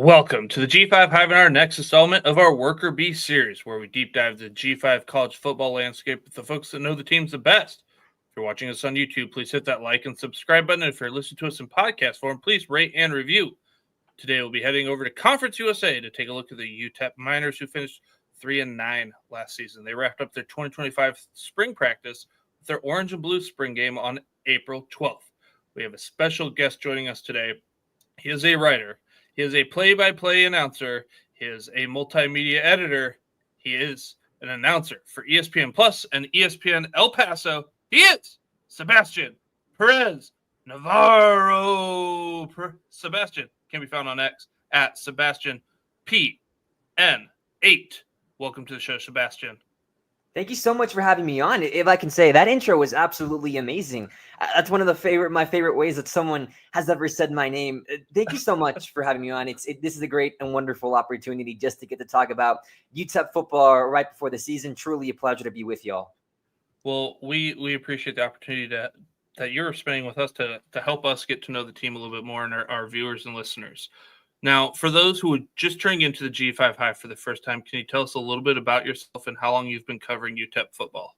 Welcome to the G5 Hive and our next installment of our Worker Bee series, where we deep dive the G5 college football landscape with the folks that know the teams the best. If you're watching us on YouTube, please hit that like and subscribe button. If you're listening to us in podcast form, please rate and review. Today we'll be heading over to Conference USA to take a look at the UTEP Miners, who finished 3-9 last season. They wrapped up their 2025 spring practice with their orange and blue spring game on April 12th. We have a special guest joining us today. He is a writer. He is a play-by-play announcer. He is a multimedia editor. He is an announcer for ESPN Plus and ESPN El Paso. He is Sebastian Perez-Navarro. Sebastian can be found on X at Sebastian PN8. Welcome to the show, Sebastian. Thank you so much for having me on. If I can say, that intro was absolutely amazing. That's one of my favorite ways that someone has ever said my name. Thank you so much for having me on. This is a great and wonderful opportunity just to get to talk about UTEP football right before the season. Truly a pleasure to be with y'all. Well, we appreciate the opportunity that you're spending with us to help us get to know the team a little bit more and our viewers and listeners. Now, for those who are just turning into the G5 Hive for the first time, can you tell us a little bit about yourself and how long you've been covering UTEP football?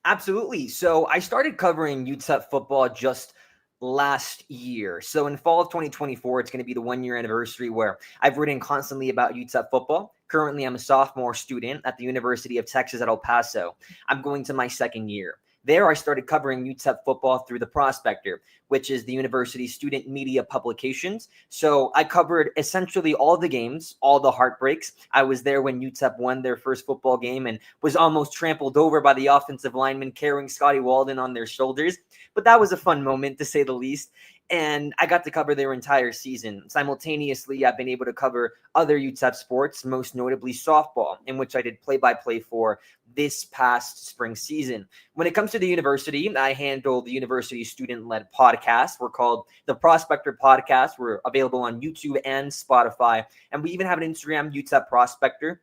Absolutely. So I started covering UTEP football just last year. So in fall of 2024, it's going to be the 1-year anniversary where I've written constantly about UTEP football. Currently, I'm a sophomore student at the University of Texas at El Paso. I'm going to my second year. There, I started covering UTEP football through the Prospector, which is the university's student media publications. So I covered essentially all the games, all the heartbreaks. I was there when UTEP won their first football game and was almost trampled over by the offensive linemen carrying Scotty Walden on their shoulders. But that was a fun moment, to say the least. And I got to cover their entire season. Simultaneously, I've been able to cover other UTEP sports, most notably softball, in which I did play-by-play for this past spring season. When it comes to the university, I handle the university student-led podcasts. We're called the Prospector Podcast. We're available on YouTube and Spotify. And we even have an Instagram, UTEP Prospector.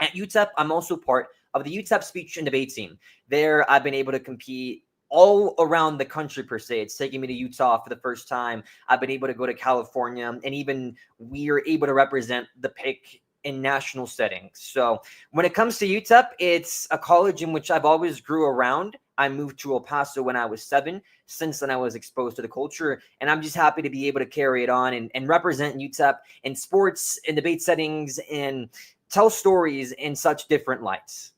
At UTEP, I'm also part of the UTEP speech and debate team. There, I've been able to compete all around the country, per se. It's taking me to Utah for the first time. I've been able to go to California, and even we are able to represent the pick in national settings. So when it comes to UTEP, it's a college in which I've always grew around. I moved to El Paso when I was 7. Since then, I was exposed to the culture, and I'm just happy to be able to carry it on and represent UTEP in sports, in debate settings, and tell stories in such different lights.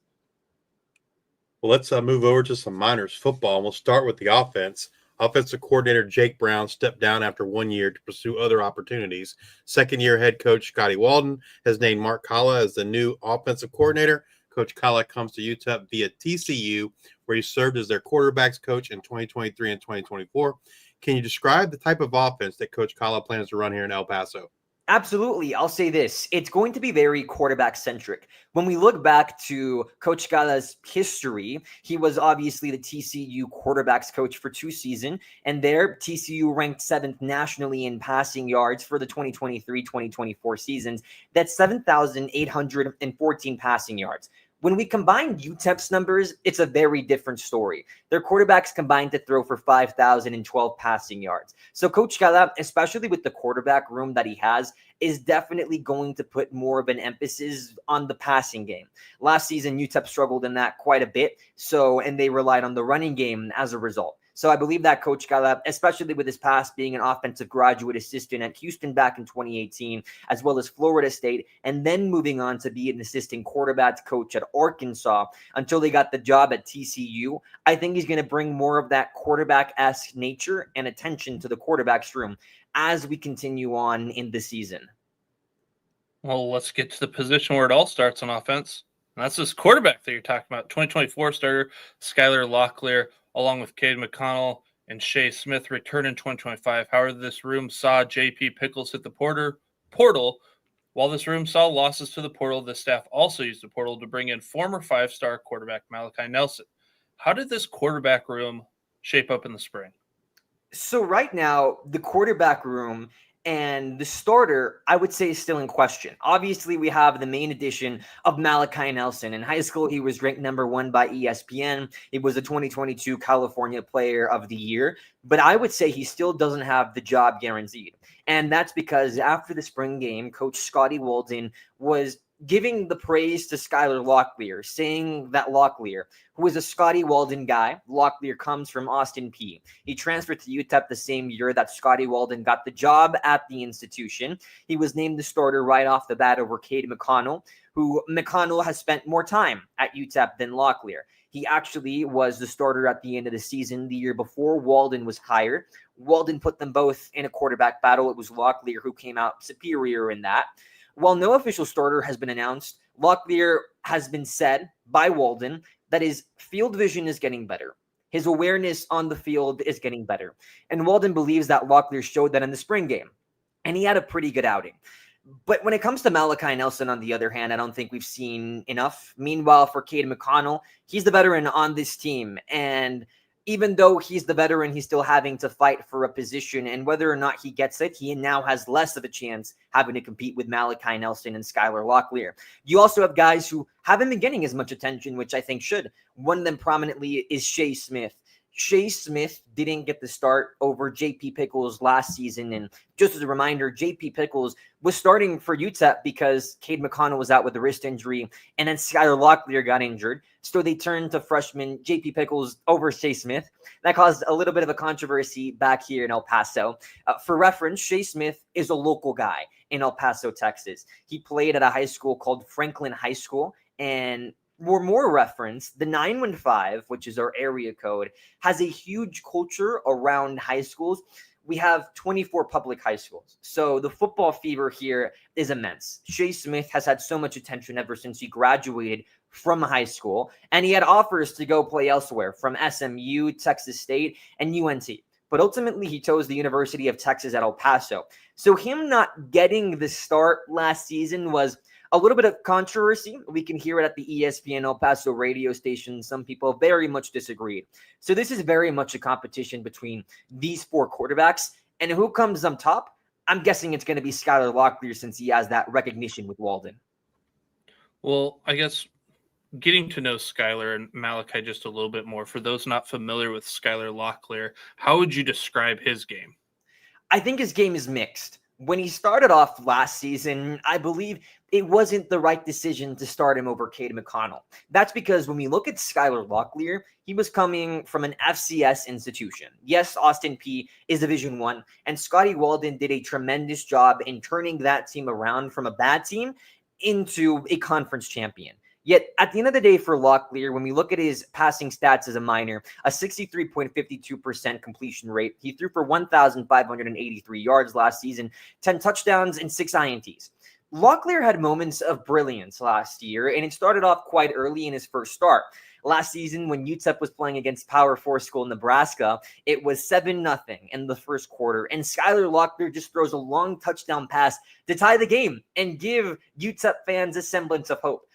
Well, let's move over to some Miners football. We'll start with the offense. Offensive coordinator Jake Brown stepped down after 1 year to pursue other opportunities. Second-year head coach Scotty Walden has named Mark Kalla as the new offensive coordinator. Coach Kalla comes to UTEP via TCU, where he served as their quarterbacks coach in 2023 and 2024. Can you describe the type of offense that Coach Kalla plans to run here in El Paso? Absolutely. I'll say this. It's going to be very quarterback-centric. When we look back to Coach Kalla's history, he was obviously the TCU quarterbacks coach for 2 seasons, and there TCU ranked 7th nationally in passing yards for the 2023-2024 seasons. That's 7,814 passing yards. When we combine UTEP's numbers, it's a very different story. Their quarterbacks combined to throw for 5,012 passing yards. So Coach Kalla, especially with the quarterback room that he has, is definitely going to put more of an emphasis on the passing game. Last season, UTEP struggled in that quite a bit, and they relied on the running game as a result. So I believe that Coach Kalla, especially with his past being an offensive graduate assistant at Houston back in 2018, as well as Florida State, and then moving on to be an assistant quarterback coach at Arkansas until they got the job at TCU, I think he's going to bring more of that quarterback-esque nature and attention to the quarterback's room as we continue on in the season. Well, let's get to the position where it all starts on offense. And that's this quarterback that you're talking about. 2024 starter Skylar Locklear, along with Cade McConnell and Shea Smith, return in 2025. However, this room saw J.P. Pickles hit the portal. While this room saw losses to the portal, the staff also used the portal to bring in former 5-star quarterback Malachi Nelson. How did this quarterback room shape up in the spring? So right now, the quarterback room, And the starter, I would say, is still in question. Obviously, we have the main addition of Malachi Nelson. In high school, he was ranked number 1 by ESPN. He was the 2022 California Player of the Year. But I would say he still doesn't have the job guaranteed. And that's because after the spring game, Coach Scotty Walden was giving the praise to Skylar Locklear, saying that Locklear, who is a Scotty Walden guy, Locklear comes from Austin P. He transferred to UTEP the same year that Scotty Walden got the job at the institution. He was named the starter right off the bat over Cade McConnell, who McConnell has spent more time at UTEP than Locklear. He actually was the starter at the end of the season the year before Walden was hired. Walden put them both in a quarterback battle. It was Locklear who came out superior in that. While no official starter has been announced, Locklear has been said by Walden that his field vision is getting better. His awareness on the field is getting better. And Walden believes that Locklear showed that in the spring game. And he had a pretty good outing. But when it comes to Malachi Nelson, on the other hand, I don't think we've seen enough. Meanwhile, for Cade McConnell, he's the veteran on this team. And even though he's the veteran, he's still having to fight for a position. And whether or not he gets it, he now has less of a chance having to compete with Malachi Nelson and Skylar Locklear. You also have guys who haven't been getting as much attention, which I think should. One of them prominently is Shea Smith. Shea Smith didn't get the start over J.P. Pickles last season. And just as a reminder, J.P. Pickles was starting for UTEP because Cade McConnell was out with a wrist injury, and then Skylar Locklear got injured. So they turned to freshman J.P. Pickles over Shea Smith. That caused a little bit of a controversy back here in El Paso. For reference, Shea Smith is a local guy in El Paso, Texas. He played at a high school called Franklin High School, and for more reference, the 915, which is our area code, has a huge culture around high schools. We have 24 public high schools. So the football fever here is immense. Shea Smith has had so much attention ever since he graduated from high school, and he had offers to go play elsewhere from SMU, Texas State, and UNT. But ultimately, he chose the University of Texas at El Paso. So him not getting the start last season was a little bit of controversy. We can hear it at the ESPN El Paso radio station. Some people very much disagreed. So this is very much a competition between these 4 quarterbacks. And who comes on top? I'm guessing it's going to be Skylar Locklear, since he has that recognition with Walden. Well, I guess getting to know Skylar and Malachi just a little bit more, for those not familiar with Skylar Locklear, how would you describe his game? I think his game is mixed. When he started off last season, I believe it wasn't the right decision to start him over Cade McConnell. That's because when we look at Skylar Locklear, he was coming from an FCS institution. Yes, Austin P is Division I, and Scotty Walden did a tremendous job in turning that team around from a bad team into a conference champion. Yet, at the end of the day for Locklear, when we look at his passing stats as a minor, a 63.52% completion rate. He threw for 1,583 yards last season, 10 touchdowns, and 6 INTs. Locklear had moments of brilliance last year, and it started off quite early in his first start. Last season, when UTEP was playing against Power 4 school Nebraska, it was 7-0 in the first quarter, and Skylar Locklear just throws a long touchdown pass to tie the game and give UTEP fans a semblance of hope.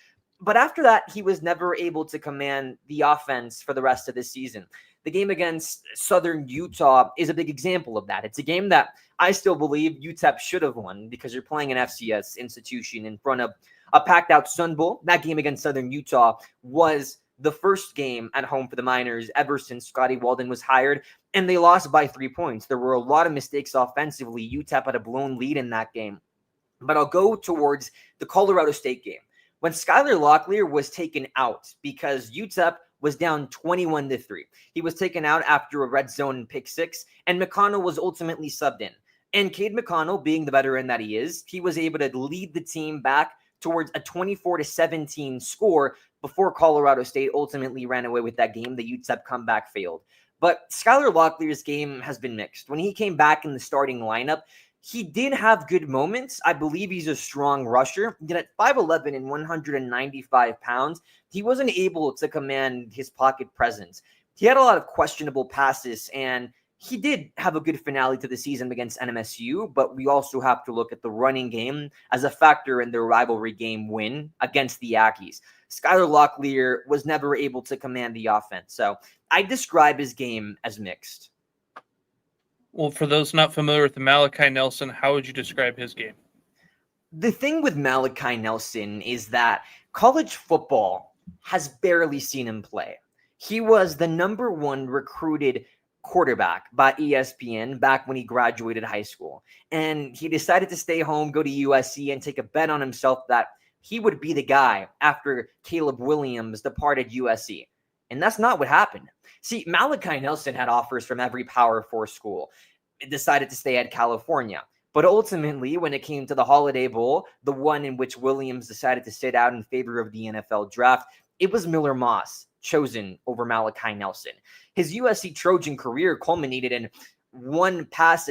But after that, he was never able to command the offense for the rest of the season. The game against Southern Utah is a big example of that. It's a game that I still believe UTEP should have won because you're playing an FCS institution in front of a packed-out Sun Bowl. That game against Southern Utah was the first game at home for the Miners ever since Scotty Walden was hired, and they lost by 3 points. There were a lot of mistakes offensively. UTEP had a blown lead in that game. But I'll go towards the Colorado State game. When Skylar Locklear was taken out because UTEP was down 21-3. He was taken out after a red zone pick 6, and McConnell was ultimately subbed in. And Cade McConnell, being the veteran that he is, he was able to lead the team back towards a 24-17 score before Colorado State ultimately ran away with that game. The UTEP comeback failed. But Skylar Locklear's game has been mixed. When he came back in the starting lineup, he did have good moments. I believe he's a strong rusher. Yet at 5'11" and 195 pounds, he wasn't able to command his pocket presence. He had a lot of questionable passes, and he did have a good finale to the season against NMSU, but we also have to look at the running game as a factor in their rivalry game win against the Aggies. Skylar Locklear was never able to command the offense, so I describe his game as mixed. Well, for those not familiar with Malachi Nelson, how would you describe his game? The thing with Malachi Nelson is that college football has barely seen him play. He was the number one recruited quarterback by ESPN back when he graduated high school. And he decided to stay home, go to USC, and take a bet on himself that he would be the guy after Caleb Williams departed USC. And that's not what happened. See, Malachi Nelson had offers from every Power 4 school. He decided to stay at California. But ultimately, when it came to the Holiday Bowl, the one in which Williams decided to sit out in favor of the NFL draft, it was Miller Moss chosen over Malachi Nelson. His USC Trojan career culminated in one pass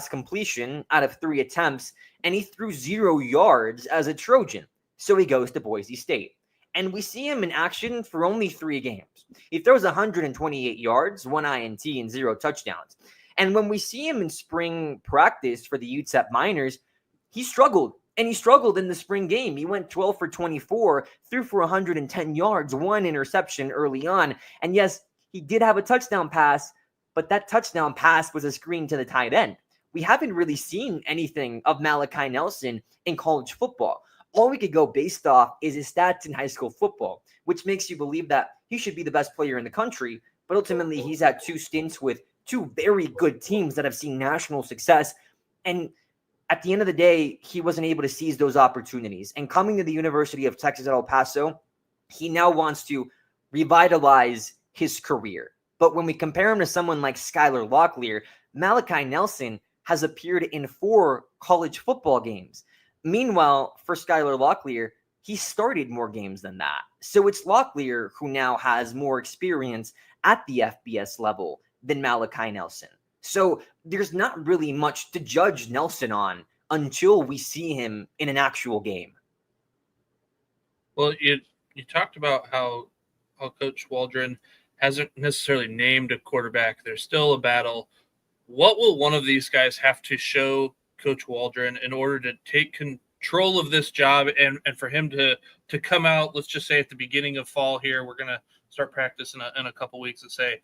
completion out of 3 attempts, and he threw 0 yards as a Trojan. So he goes to Boise State. And we see him in action for only 3 games. He throws 128 yards, 1 INT, and 0 touchdowns. And when we see him in spring practice for the UTEP Miners, he struggled. And he struggled in the spring game. He went 12 for 24, threw for 110 yards, 1 interception early on. And yes, he did have a touchdown pass, but that touchdown pass was a screen to the tight end. We haven't really seen anything of Malachi Nelson in college football. All we could go based off is his stats in high school football, which makes you believe that he should be the best player in the country. But ultimately, he's had 2 stints with 2 very good teams that have seen national success. And at the end of the day, he wasn't able to seize those opportunities. And coming to the University of Texas at El Paso, he now wants to revitalize his career. But when we compare him to someone like Skylar Locklear, Malachi Nelson has appeared in 4 college football games. Meanwhile, for Skylar Locklear, he started more games than that. So it's Locklear who now has more experience at the FBS level than Malachi Nelson. So there's not really much to judge Nelson on until we see him in an actual game. Well, you talked about how Coach Waldron hasn't necessarily named a quarterback. There's still a battle. What will one of these guys have to show Coach Waldron in order to take control of this job and for him to come out, let's just say at the beginning of fall here, we're going to start practice in a couple weeks and say,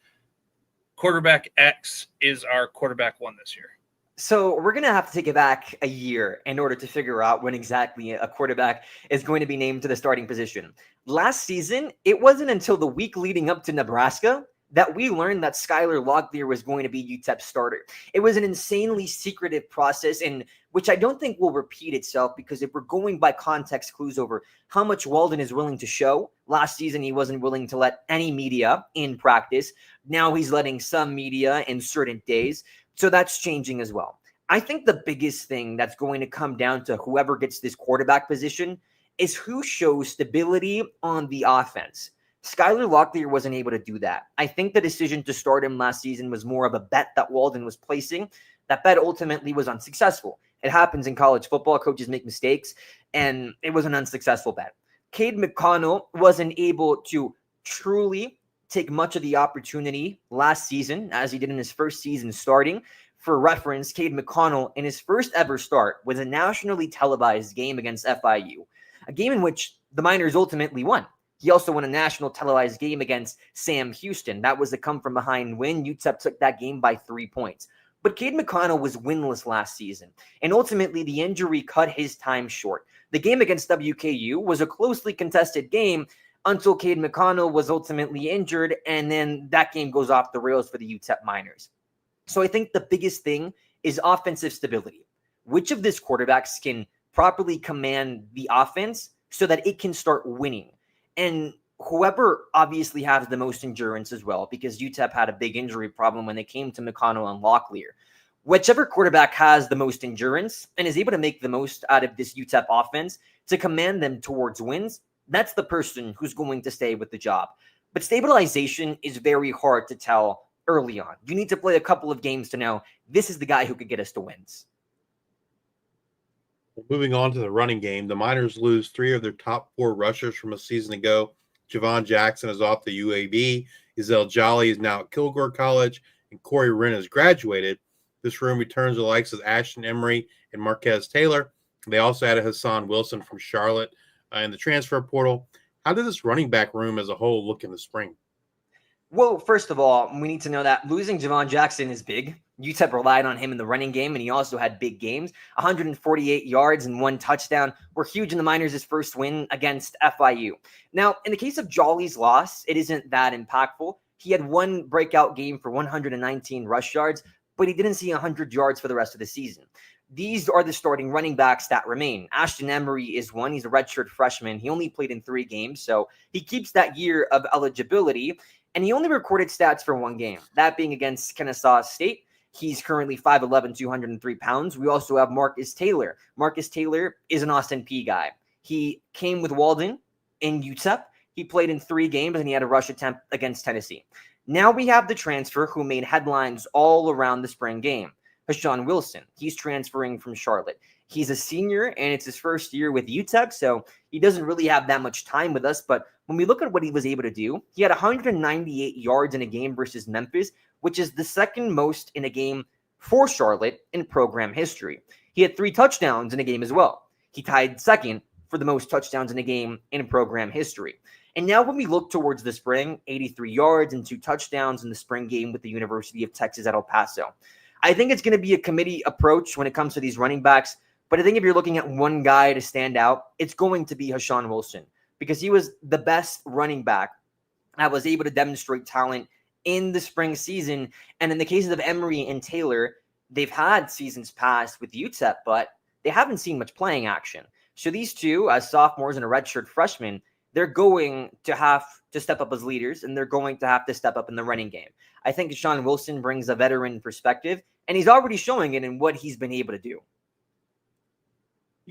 quarterback X is our quarterback 1 this year? So we're going to have to take it back a year in order to figure out when exactly a quarterback is going to be named to the starting position. Last season, it wasn't until the week leading up to Nebraska that we learned that Skylar Locklear was going to be UTEP's starter. It was an insanely secretive process, and which I don't think will repeat itself, because if we're going by context clues over how much Walden is willing to show, last season he wasn't willing to let any media in practice. Now he's letting some media in certain days. So that's changing as well. I think the biggest thing that's going to come down to whoever gets this quarterback position is who shows stability on the offense. Skylar Locklear wasn't able to do that. I think the decision to start him last season was more of a bet that Walden was placing. That bet ultimately was unsuccessful. It happens in college football. Coaches make mistakes, and it was an unsuccessful bet. Cade McConnell wasn't able to truly take much of the opportunity last season, as he did in his first season starting. For reference, Cade McConnell, in his first ever start, was a nationally televised game against FIU, a game in which the Miners ultimately won. He also won a national televised game against Sam Houston. That was a come-from-behind win. UTEP took that game by 3 points. But Cade McConnell was winless last season, and ultimately the injury cut his time short. The game against WKU was a closely contested game until Cade McConnell was ultimately injured, and then that game goes off the rails for the UTEP Miners. So I think the biggest thing is offensive stability. Which of these quarterbacks can properly command the offense so that it can start winning? And whoever obviously has the most endurance as well, because UTEP had a big injury problem when they came to McConnell and Locklear. Whichever quarterback has the most endurance and is able to make the most out of this UTEP offense to command them towards wins, that's the person who's going to stay with the job. But stabilization is very hard to tell early on. You need to play a couple of games to know this is the guy who could get us to wins. Moving on to the running game, the Miners lose 3 of their top 4 rushers from a season ago. Javon Jackson is off the UAB. Ezel Jolly is now at Kilgore College, and Corey Wren has graduated. This room returns the likes of Ashton Emery and Marquez Taylor. They also added Hassan Wilson from Charlotte in the transfer portal. How did this running back room as a whole look in the spring? Well, first of all, we need to know that losing Javon Jackson is big. UTEP relied on him in the running game, and he also had big games. 148 yards and 1 touchdown were huge in the Miners' first win against FIU. Now, in the case of Jolly's loss, it isn't that impactful. He had one breakout game for 119 rush yards, but he didn't see 100 yards for the rest of the season. These are the starting running backs that remain. Ashton Emery is one. He's a redshirt freshman. He only played in 3 games, so he keeps that year of eligibility. And he only recorded stats for 1 game, that being against Kennesaw State. He's currently 5'11", 203 pounds. We also have Marcus Taylor. Marcus Taylor is an Austin Peay guy. He came with Walden in UTEP. He played in 3 games, and he had a rush attempt against Tennessee. Now we have the transfer who made headlines all around the spring game, Hashawn Wilson. He's transferring from Charlotte. He's a senior, and it's his first year with UTEP, so he doesn't really have that much time with us. But when we look at what he was able to do, he had 198 yards in a game versus Memphis, which is the second most in a game for Charlotte in program history. He had 3 touchdowns in a game as well. He tied second for the most touchdowns in a game in program history. And now when we look towards the spring, 83 yards and 2 touchdowns in the spring game with the University of Texas at El Paso. I think it's going to be a committee approach when it comes to these running backs. But I think if you're looking at one guy to stand out, it's going to be Hashawn Wilson, because he was the best running back that was able to demonstrate talent in the spring season. And in the cases of Emery and Taylor, they've had seasons past with UTEP, but they haven't seen much playing action. So these two, as sophomores and a redshirt freshman, they're going to have to step up as leaders, and they're going to have to step up in the running game. I think Hashawn Wilson brings a veteran perspective, and he's already showing it in what he's been able to do.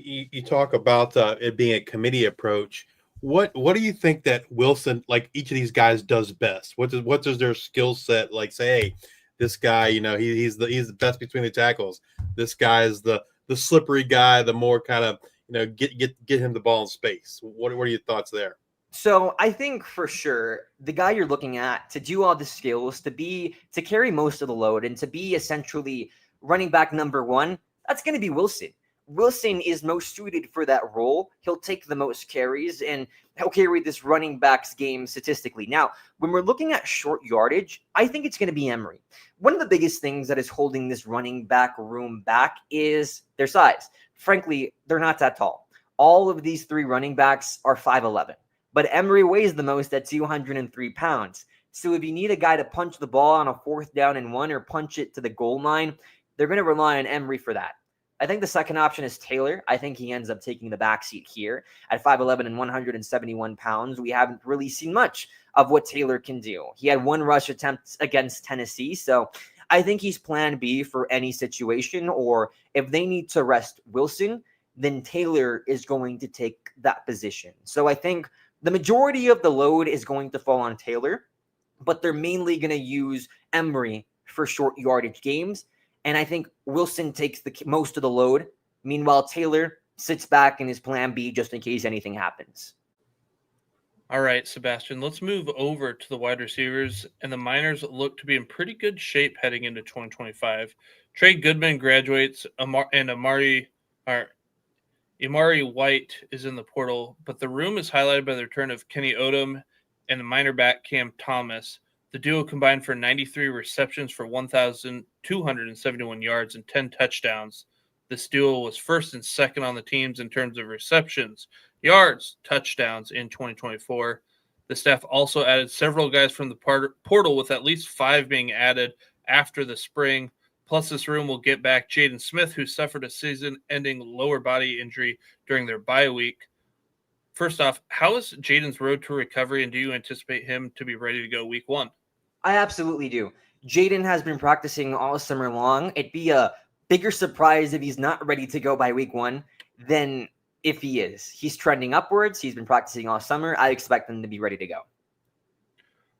You talk about it being a committee approach. What do you think that Wilson, like each of these guys, does best? What does their skill set like? Say, hey, this guy, he's the best between the tackles. This guy is the slippery guy, the more kind of get him the ball in space. What are your thoughts there? So I think for sure the guy you're looking at to do all the skills, to carry most of the load, and to be essentially running back number 1, that's going to be Wilson. Wilson is most suited for that role. He'll take the most carries, and he'll carry this running backs game statistically. Now, when we're looking at short yardage, I think it's going to be Emery. One of the biggest things that is holding this running back room back is their size. Frankly, they're not that tall. All of these 3 running backs are 5'11", but Emery weighs the most at 203 pounds. So if you need a guy to punch the ball on a 4th down and 1 or punch it to the goal line, they're going to rely on Emery for that. I think the second option is Taylor. I think he ends up taking the backseat here at 5'11" and 171 pounds. We haven't really seen much of what Taylor can do. He had 1 rush attempt against Tennessee, so I think he's plan B for any situation, or if they need to rest Wilson, then Taylor is going to take that position. So I think the majority of the load is going to fall on Taylor, but they're mainly going to use Emery for short yardage games. And I think Wilson takes most of the load. Meanwhile, Taylor sits back in his plan B just in case anything happens. All right, Sebastian, let's move over to the wide receivers. And the Miners look to be in pretty good shape heading into 2025. Trey Goodman graduates, and Amari White is in the portal. But the room is highlighted by the return of Kenny Odom and the Miner back Cam Thomas. The duo combined for 93 receptions for 1,271 yards and 10 touchdowns. This duo was first and second on the teams in terms of receptions, yards, touchdowns in 2024. The staff also added several guys from the portal, with at least 5 being added after the spring. Plus, this room will get back Jaden Smith, who suffered a season-ending lower body injury during their bye week. First off, how is Jaden's road to recovery, and do you anticipate him to be ready to go week 1? I absolutely do. Jaden has been practicing all summer long. It'd be a bigger surprise if he's not ready to go by week 1 than if he is. He's trending upwards. He's been practicing all summer. I expect him to be ready to go.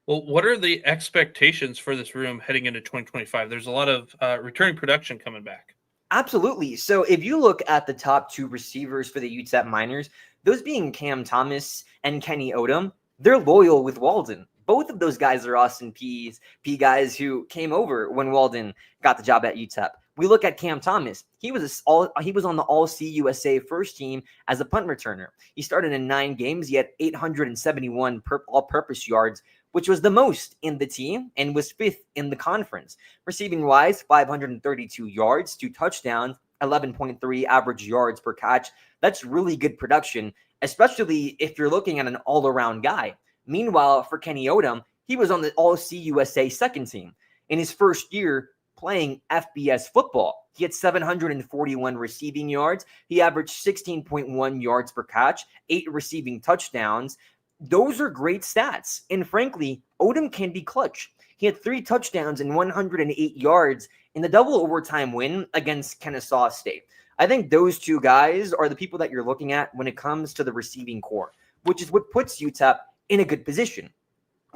Well, what are the expectations for this room heading into 2025? There's a lot of returning production coming back. Absolutely. So if you look at the top 2 receivers for the UTEP Miners, those being Cam Thomas and Kenny Odom, they're loyal with Walden. Both of those guys are Austin P guys who came over when Walden got the job at UTEP. We look at Cam Thomas. He was on the All-CUSA first team as a punt returner. He started in 9 games. He had 871 all-purpose yards which was the most in the team and was 5th in the conference. Receiving wise, 532 yards, 2 touchdowns, 11.3 average yards per catch. That's really good production, especially if you're looking at an all-around guy. Meanwhile, for Kenny Odom, he was on the All-CUSA second team. In his first year playing FBS football, he had 741 receiving yards. He averaged 16.1 yards per catch, 8 receiving touchdowns. Those are great stats. And frankly, Odom can be clutch. He had 3 touchdowns and 108 yards in the double overtime win against Kennesaw State. I think those 2 guys are the people that you're looking at when it comes to the receiving core, which is what puts UTEP in a good position.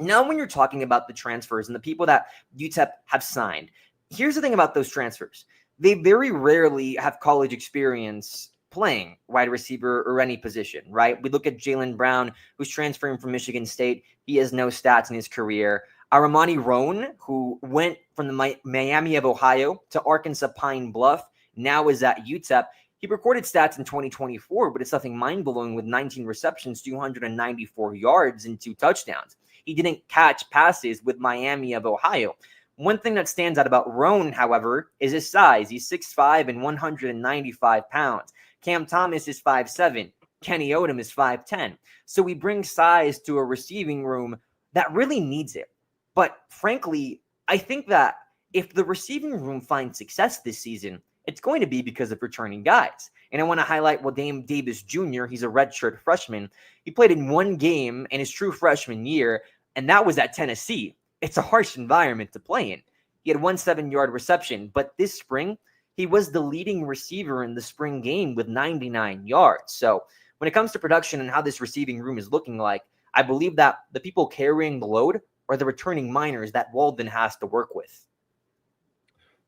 Now, when you're talking about the transfers and the people that UTEP have signed, here's the thing about those transfers. They very rarely have college experience playing wide receiver or any position, right? We look at Jalen Brown, who's transferring from Michigan State. He has no stats in his career. Armani Roan, who went from the Miami of Ohio to Arkansas Pine Bluff, now is at UTEP. He recorded stats in 2024, but it's nothing mind-blowing with 19 receptions, 294 yards, and 2 touchdowns. He didn't catch passes with Miami of Ohio. One thing that stands out about Roan, however, is his size. He's 6'5" and 195 pounds. Cam Thomas is 5'7". Kenny Odom is 5'10". So we bring size to a receiving room that really needs it. But frankly, I think that if the receiving room finds success this season, it's going to be because of returning guys. And I want to highlight Dame Davis Jr. He's a redshirt freshman. He played in 1 game in his true freshman year, and that was at Tennessee. It's a harsh environment to play in. He had 1 7-yard reception, but this spring, he was the leading receiver in the spring game with 99 yards. So when it comes to production and how this receiving room is looking like, I believe that the people carrying the load are the returning Miners that Walden has to work with.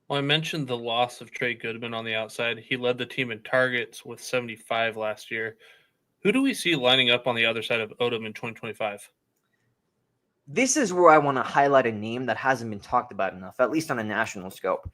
Well, I mentioned the loss of Trey Goodman on the outside. He led the team in targets with 75 last year. Who do we see lining up on the other side of Odom in 2025? This is where I want to highlight a name that hasn't been talked about enough, at least on a national scope.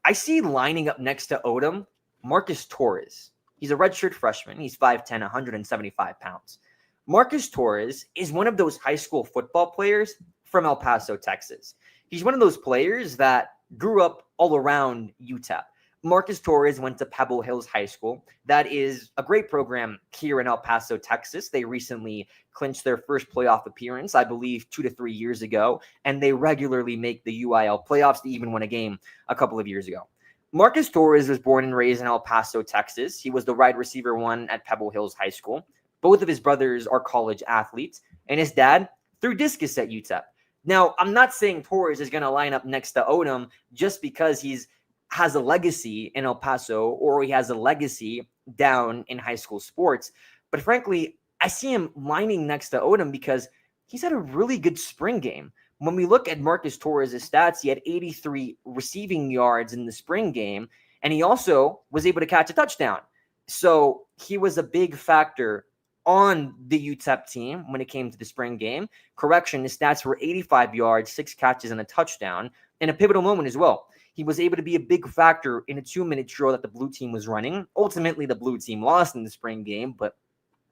I see lining up next to Odom, Marcus Torres. He's a redshirt freshman. He's 5'10", 175 pounds. Marcus Torres is one of those high school football players from El Paso, Texas. He's one of those players that grew up all around UTEP. Marcus Torres went to Pebble Hills High School. That is a great program here in El Paso, Texas. They recently clinched their first playoff appearance, I believe, 2 to 3 years ago, and they regularly make the UIL playoffs. They even won a game a couple of years ago. Marcus Torres was born and raised in El Paso, Texas. He was the wide receiver 1 at Pebble Hills High School. Both of his brothers are college athletes, and his dad threw discus at UTEP. Now, I'm not saying Torres is going to line up next to Odom just because he has a legacy in El Paso or he has a legacy down in high school sports. But frankly, I see him lining next to Odom because he's had a really good spring game. When we look at Marcus Torres' stats, he had 83 receiving yards in the spring game, and he also was able to catch a touchdown. So he was a big factor on the UTEP team when it came to the spring game. Correction, his stats were 85 yards, 6 catches, and a touchdown, and a pivotal moment as well. He was able to be a big factor in a 2-minute drill that the blue team was running. Ultimately, the blue team lost in the spring game, but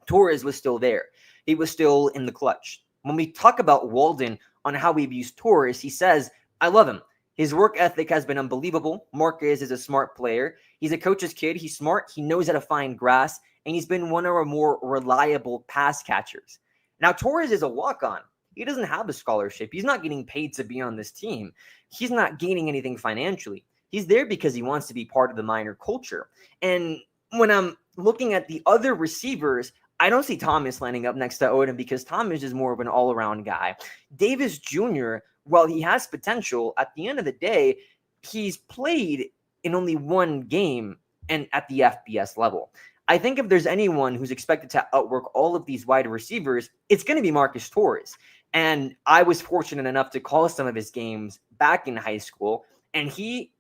Torres was still there. He was still in the clutch. When we talk about Walden on how we've used Torres, he says, I love him. His work ethic has been unbelievable. Marcus is a smart player. He's a coach's kid. He's smart. He knows how to find grass, and he's been one of our more reliable pass catchers. Now, Torres is a walk-on. He doesn't have a scholarship. He's not getting paid to be on this team. He's not gaining anything financially. He's there because he wants to be part of the Miner culture. And when I'm looking at the other receivers, I don't see Thomas lining up next to Odom because Thomas is more of an all-around guy. Davis Jr., while he has potential, at the end of the day, he's played in only 1 game and at the FBS level. I think if there's anyone who's expected to outwork all of these wide receivers, it's going to be Marcus Torres. And I was fortunate enough to call some of his games back in high school, and he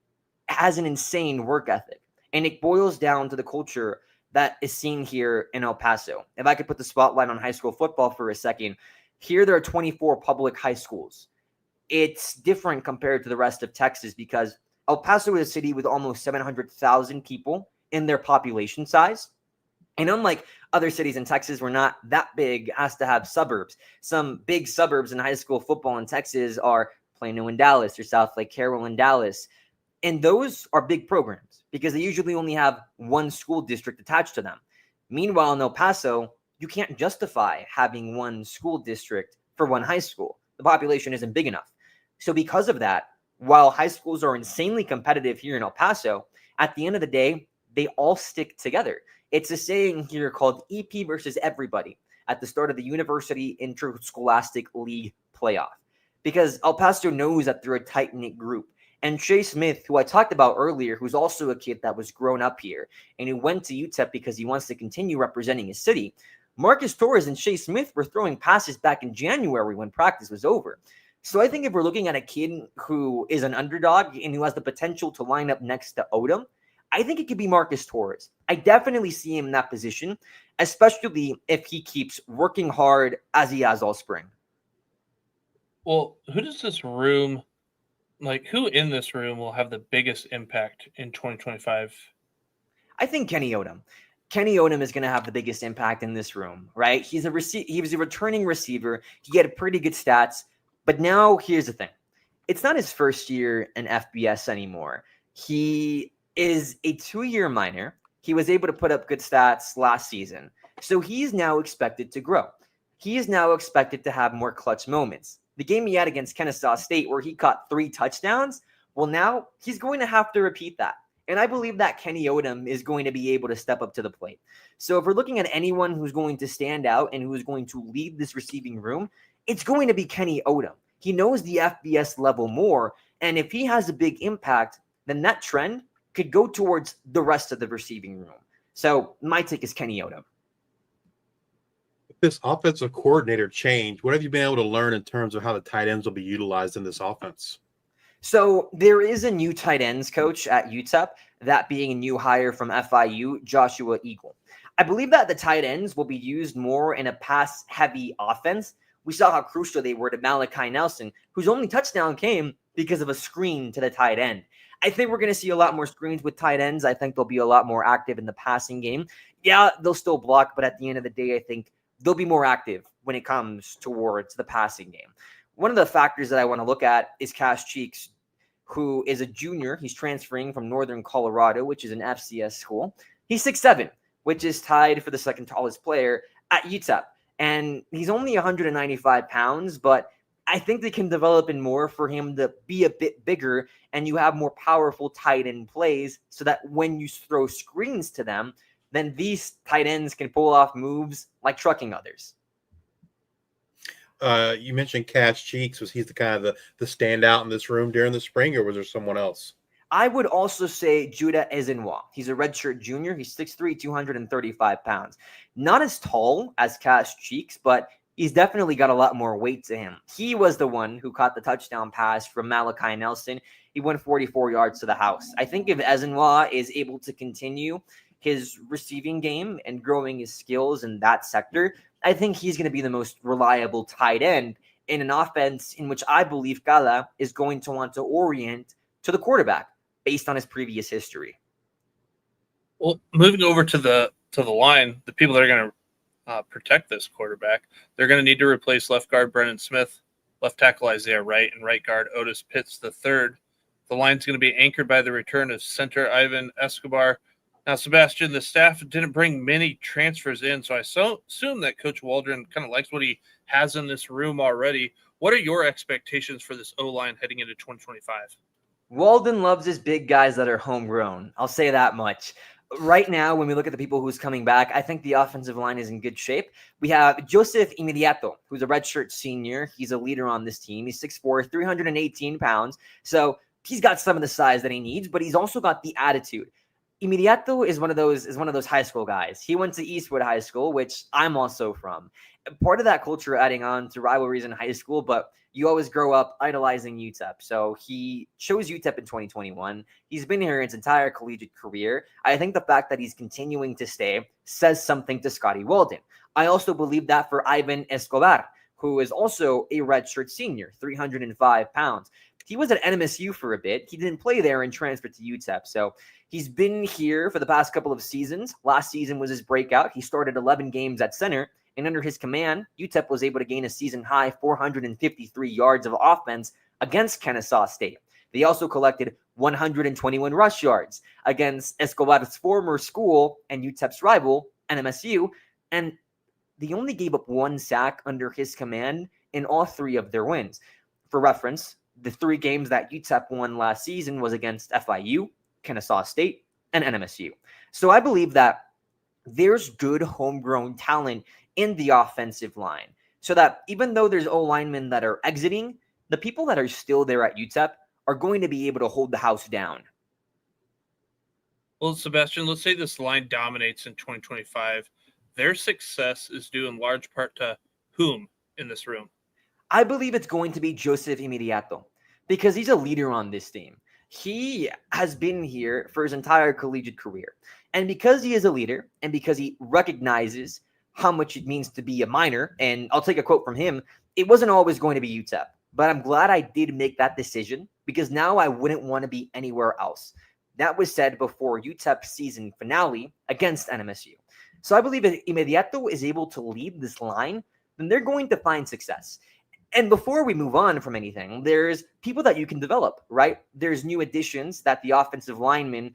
has an insane work ethic. And it boils down to the culture that is seen here in El Paso. If I could put the spotlight on high school football for a second, here there are 24 public high schools. It's different compared to the rest of Texas because El Paso is a city with almost 700,000 people in their population size. And unlike other cities in Texas, we're not that big as to have suburbs. Some big suburbs in high school football in Texas are Plano and Dallas or South Lake Carroll and Dallas. And those are big programs because they usually only have one school district attached to them. Meanwhile, in El Paso, you can't justify having one school district for one high school. The population isn't big enough. So because of that, while high schools are insanely competitive here in El Paso, at the end of the day, they all stick together. It's a saying here called EP versus everybody at the start of the University Interscholastic League playoff. Because El Paso knows that they're a tight-knit group. And Shea Smith, who I talked about earlier, who's also a kid that was grown up here and who went to UTEP because he wants to continue representing his city, Marcus Torres and Shea Smith were throwing passes back in January when practice was over. So I think if we're looking at a kid who is an underdog and who has the potential to line up next to Odom, I think it could be Marcus Torres. I definitely see him in that position, especially if he keeps working hard as he has all spring. Well, who does this room, who in this room will have the biggest impact in 2025? I think Kenny Odom. Kenny Odom is going to have the biggest impact in this room, right? He was a returning receiver. He had pretty good stats. But now here's the thing. It's not his first year in FBS anymore. He is a 2-year minor. He was able to put up good stats last season. So he's now expected to grow. He is now expected to have more clutch moments. The game he had against Kennesaw State where he caught 3 touchdowns, well, now he's going to have to repeat that. And I believe that Kenny Odom is going to be able to step up to the plate. So if we're looking at anyone who's going to stand out and who is going to lead this receiving room, it's going to be Kenny Odom. He knows the FBS level more. And if he has a big impact, then that trend could go towards the rest of the receiving room. So my take is Kenny Odom. This offensive coordinator change, what have you been able to learn in terms of how the tight ends will be utilized in this offense? So there is a new tight ends coach at UTEP, that being a new hire from FIU, Joshua Eagle. I believe that the tight ends will be used more in a pass-heavy offense. We saw how crucial they were to Malachi Nelson, whose only touchdown came because of a screen to the tight end. I think we're going to see a lot more screens with tight ends. I think they'll be a lot more active in the passing game. Yeah, they'll still block, but at the end of the day, I think they'll be more active when it comes towards the passing game. One of the factors that I want to look at is Cash Cheeks, who is a junior. He's transferring from Northern Colorado, which is an FCS school. He's 6'7", which is tied for the second tallest player at UTEP. And he's only 195 pounds, but I think they can develop in more for him to be a bit bigger and you have more powerful tight end plays so that when you throw screens to them, then these tight ends can pull off moves like trucking others. You mentioned Cash Cheeks. Was he the kind of the standout in this room during the spring, or was there someone else? I would also say Judah Ezenwa. He's a redshirt junior. He's 6'3", 235 pounds. Not as tall as Cash Cheeks, but he's definitely got a lot more weight to him. He was the one who caught the touchdown pass from Malachi Nelson. He went 44 yards to the house. I think if Ezenwa is able to continue his receiving game and growing his skills in that sector, I think he's going to be the most reliable tight end in an offense in which I believe Cala is going to want to orient to the quarterback based on his previous history. Well, moving over to the line, the people that are going to protect this quarterback, they're going to need to replace left guard Brennan Smith, left tackle Isaiah Wright, and right guard Otis Pitts III. The line's going to be anchored by the return of center Ivan Escobar. Now, Sebastian, the staff didn't bring many transfers in, so I assume that Coach Waldron kind of likes what he has in this room already. What are your expectations for this O-line heading into 2025? Walden loves his big guys that are homegrown. I'll say that much. Right now, when we look at the people who's coming back, I think the offensive line is in good shape. We have Joseph Inmediato, who's a redshirt senior. He's a leader on this team. He's 6'4", 318 pounds. So he's got some of the size that he needs, but he's also got the attitude. Inmediato is one of those high school guys. He went to Eastwood High School, which I'm also from. Part of that culture adding on to rivalries in high school, but you always grow up idolizing UTEP. So he chose UTEP in 2021. He's been here his entire collegiate career. I think the fact that he's continuing to stay says something to Scotty Walden. I also believe that for Ivan Escobar, who is also a redshirt senior, 305 pounds. He was at NMSU for a bit. He didn't play there and transferred to UTEP. So he's been here for the past couple of seasons. Last season was his breakout. He started 11 games at center, and under his command, UTEP was able to gain a season-high 453 yards of offense against Kennesaw State. They also collected 121 rush yards against Escobar's former school and UTEP's rival, NMSU, and they only gave up one sack under his command in all three of their wins. For reference, the three games that UTEP won last season was against FIU, Kennesaw State, and NMSU. So I believe that there's good homegrown talent in the offensive line, so that even though there's O-linemen that are exiting, the people that are still there at UTEP are going to be able to hold the house down. Well, Sebastian, let's say this line dominates in 2025. Their success is due in large part to whom in this room? I believe it's going to be Joseph Immediato because he's a leader on this team. He has been here for his entire collegiate career. And because he is a leader and because he recognizes how much it means to be a Miner, and I'll take a quote from him, it wasn't always going to be UTEP, but I'm glad I did make that decision because now I wouldn't want to be anywhere else. That was said before UTEP's season finale against NMSU. So I believe if Immediato is able to lead this line, then they're going to find success. And before we move on from anything, there's people that you can develop, right? There's new additions that the offensive linemen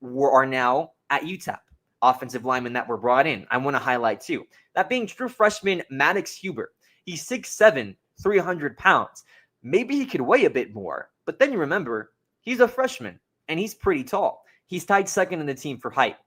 are now at UTEP. Offensive linemen that were brought in. I want to highlight too. That being true freshman Maddox Huber. He's 6'7", 300 pounds. Maybe he could weigh a bit more, but then you remember, he's a freshman, and he's pretty tall. He's tied second in the team for height.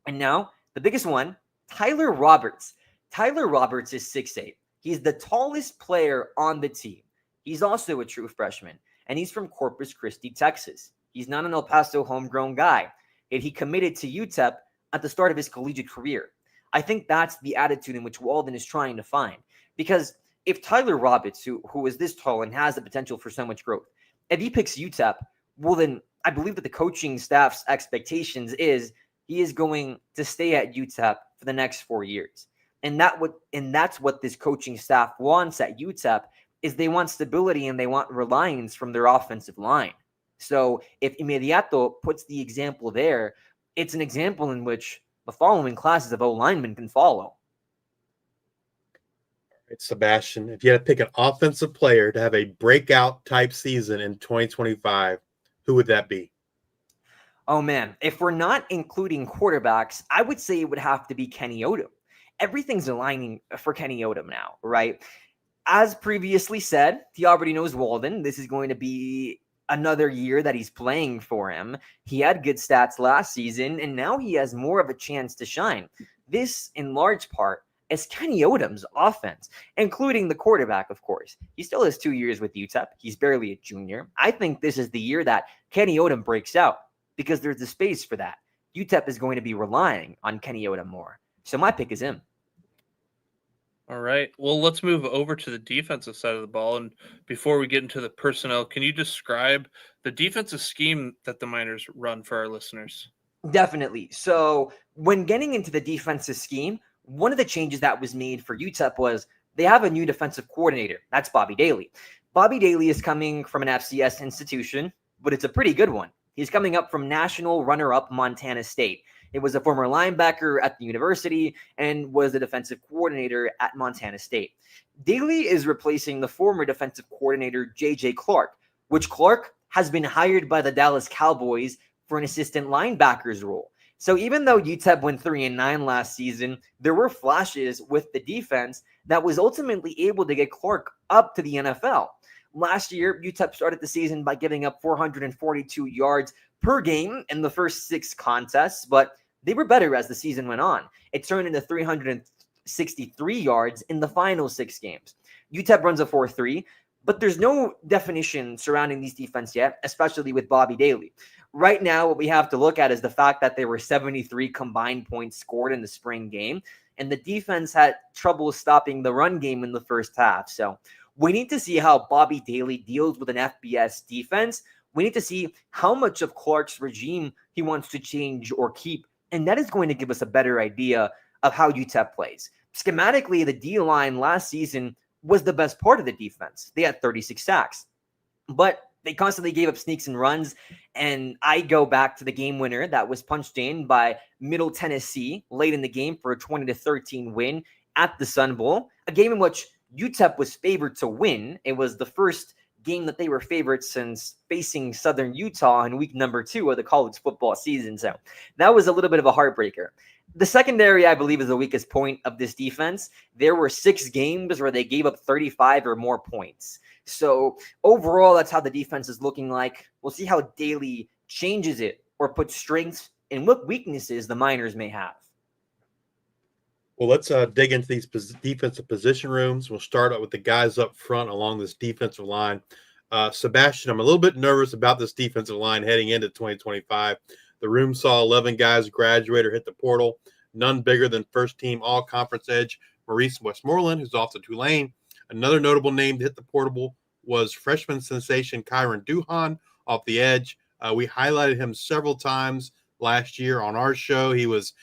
And now, the biggest one, Tyler Roberts. Tyler Roberts is 6'8". He's the tallest player on the team. He's also a true freshman, and he's from Corpus Christi, Texas. He's not an El Paso homegrown guy, and he committed to UTEP at the start of his collegiate career. I think that's the attitude in which Walden is trying to find, because if Tyler Roberts, who is this tall and has the potential for so much growth, if he picks UTEP, well then I believe that the coaching staff's expectations is he is going to stay at UTEP for the next 4 years. And that's what this coaching staff wants at UTEP is they want stability and they want reliance from their offensive line. So if Immediato puts the example there, it's an example in which the following classes of O-linemen can follow. It's Sebastian. If you had to pick an offensive player to have a breakout type season in 2025, who would that be? Oh man, if we're not including quarterbacks, I would say it would have to be Kenny Odom. Everything's aligning for Kenny Odom now, right? As previously said, he already knows Walden. This is going to be another year that he's playing for him. He had good stats last season, and now he has more of a chance to shine. This, in large part, is Kenny Odom's offense, including the quarterback, of course. He still has 2 years with UTEP. He's barely a junior. I think this is the year that Kenny Odom breaks out because there's the space for that. UTEP is going to be relying on Kenny Odom more. So my pick is him. All right. Well, let's move over to the defensive side of the ball. And before we get into the personnel, can you describe the defensive scheme that the Miners run for our listeners? Definitely. So when getting into the defensive scheme, one of the changes that was made for UTEP was they have a new defensive coordinator. That's Bobby Daly. Bobby Daly is coming from an FCS institution, but it's a pretty good one. He's coming up from national runner-up Montana State. It was a former linebacker at the university and was the defensive coordinator at Montana State. Daly is replacing the former defensive coordinator, J.J. Clark, which Clark has been hired by the Dallas Cowboys for an assistant linebacker's role. So even though UTEP went 3-9 last season, there were flashes with the defense that was ultimately able to get Clark up to the NFL. Last year, UTEP started the season by giving up 442 yards per game in the first 6 contests, but they were better as the season went on. It turned into 363 yards in the final 6 games. UTEP runs a 4-3, but there's no definition surrounding these defense yet, especially with Bobby Daly. Right now, what we have to look at is the fact that there were 73 combined points scored in the spring game, and the defense had trouble stopping the run game in the first half. So we need to see how Bobby Daly deals with an FBS defense. We need to see how much of Clark's regime he wants to change or keep, and that is going to give us a better idea of how UTEP plays. Schematically, the D-line last season was the best part of the defense. They had 36 sacks. but they constantly gave up sneaks and runs. And I go back to the game winner that was punched in by Middle Tennessee late in the game for a 20-13 win at the Sun Bowl, a game in which UTEP was favored to win. It was the first game that they were favored since facing Southern Utah in week number 2 of the college football season. So that was a little bit of a heartbreaker. The secondary, I believe, is the weakest point of this defense. There were 6 games where they gave up 35 or more points. So overall, that's how the defense is looking like. We'll see how Daily changes it or puts strengths and what weaknesses the Miners may have. Well, let's dig into these defensive position rooms. We'll start out with the guys up front along this defensive line. Sebastian, I'm a little bit nervous about this defensive line heading into 2025. The room saw 11 guys graduate or hit the portal, none bigger than first-team all-conference edge Maurice Westmoreland, who's off to Tulane. Another notable name to hit the portal was freshman sensation Kyron Duhan off the edge. We highlighted him several times last year on our show. He was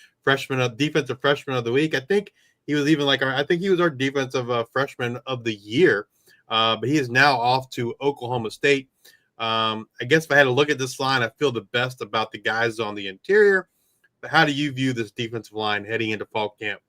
defensive freshman of the week. I think he was even our defensive freshman of the year. But he is now off to Oklahoma State. I guess if I had to look at this line, I feel the best about the guys on the interior. But how do you view this defensive line heading into fall camp?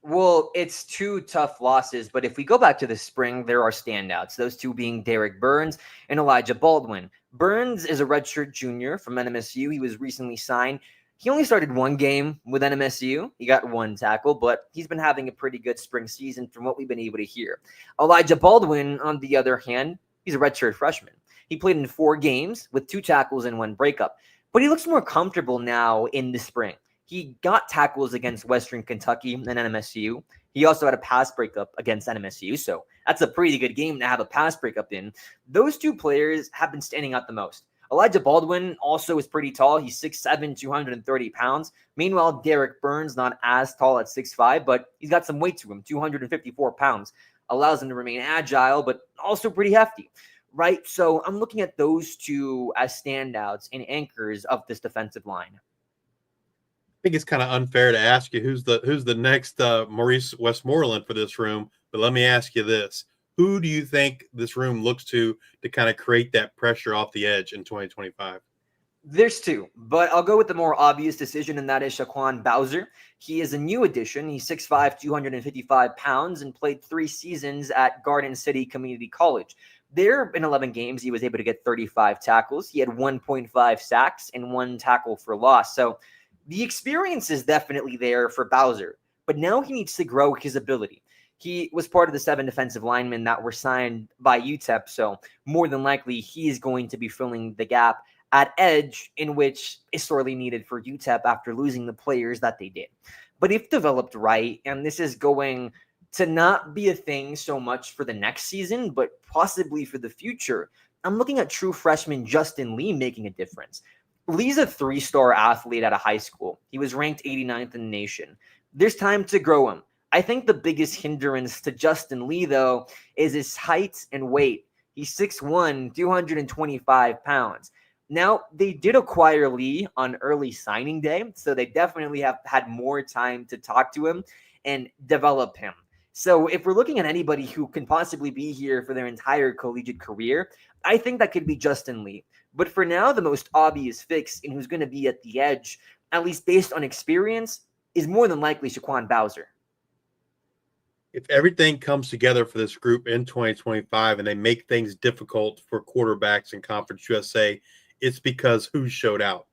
Well, it's 2 tough losses, but if we go back to the spring, there are standouts, those 2 being Derek Burns and Elijah Baldwin. Burns is a redshirt junior from NMSU. He was recently signed. He only started 1 game with NMSU. He got 1 tackle, but he's been having a pretty good spring season from what we've been able to hear. Elijah Baldwin, on the other hand, he's a redshirt freshman. He played in 4 games with 2 tackles and 1 breakup, but he looks more comfortable now in the spring. He got tackles against Western Kentucky and NMSU. He also had a pass breakup against NMSU, so that's a pretty good game to have a pass breakup in. Those 2 players have been standing out the most. Elijah Baldwin also is pretty tall. He's 6'7", 230 pounds. Meanwhile, Derek Burns, not as tall at 6'5", but he's got some weight to him, 254 pounds. Allows him to remain agile, but also pretty hefty. Right, so I'm looking at those 2 as standouts and anchors of this defensive line. I think it's kind of unfair to ask you who's the next Maurice Westmoreland for this room, but let me ask you this. Who do you think this room looks to kind of create that pressure off the edge in 2025? There's 2, but I'll go with the more obvious decision, and that is Shaquan Bowser. He is a new addition. He's 6'5", 255 pounds, and played 3 seasons at Garden City Community College. There, in 11 games, he was able to get 35 tackles. He had 1.5 sacks and 1 tackle for loss. So the experience is definitely there for Bowser, but now he needs to grow his ability. He was part of the 7 defensive linemen that were signed by UTEP, so more than likely he is going to be filling the gap at edge, in which is sorely needed for UTEP after losing the players that they did. But if developed right, and this is going to not be a thing so much for the next season, but possibly for the future, I'm looking at true freshman Justin Lee making a difference. Lee's a 3-star athlete out of high school. He was ranked 89th in the nation. There's time to grow him. I think the biggest hindrance to Justin Lee, though, is his height and weight. He's 6'1", 225 pounds. Now, they did acquire Lee on early signing day, so they definitely have had more time to talk to him and develop him. So if we're looking at anybody who can possibly be here for their entire collegiate career, I think that could be Justin Lee. But for now, the most obvious fix in who's going to be at the edge, at least based on experience, is more than likely Shaquan Bowser. If everything comes together for this group in 2025 and they make things difficult for quarterbacks in Conference USA, it's because who showed out?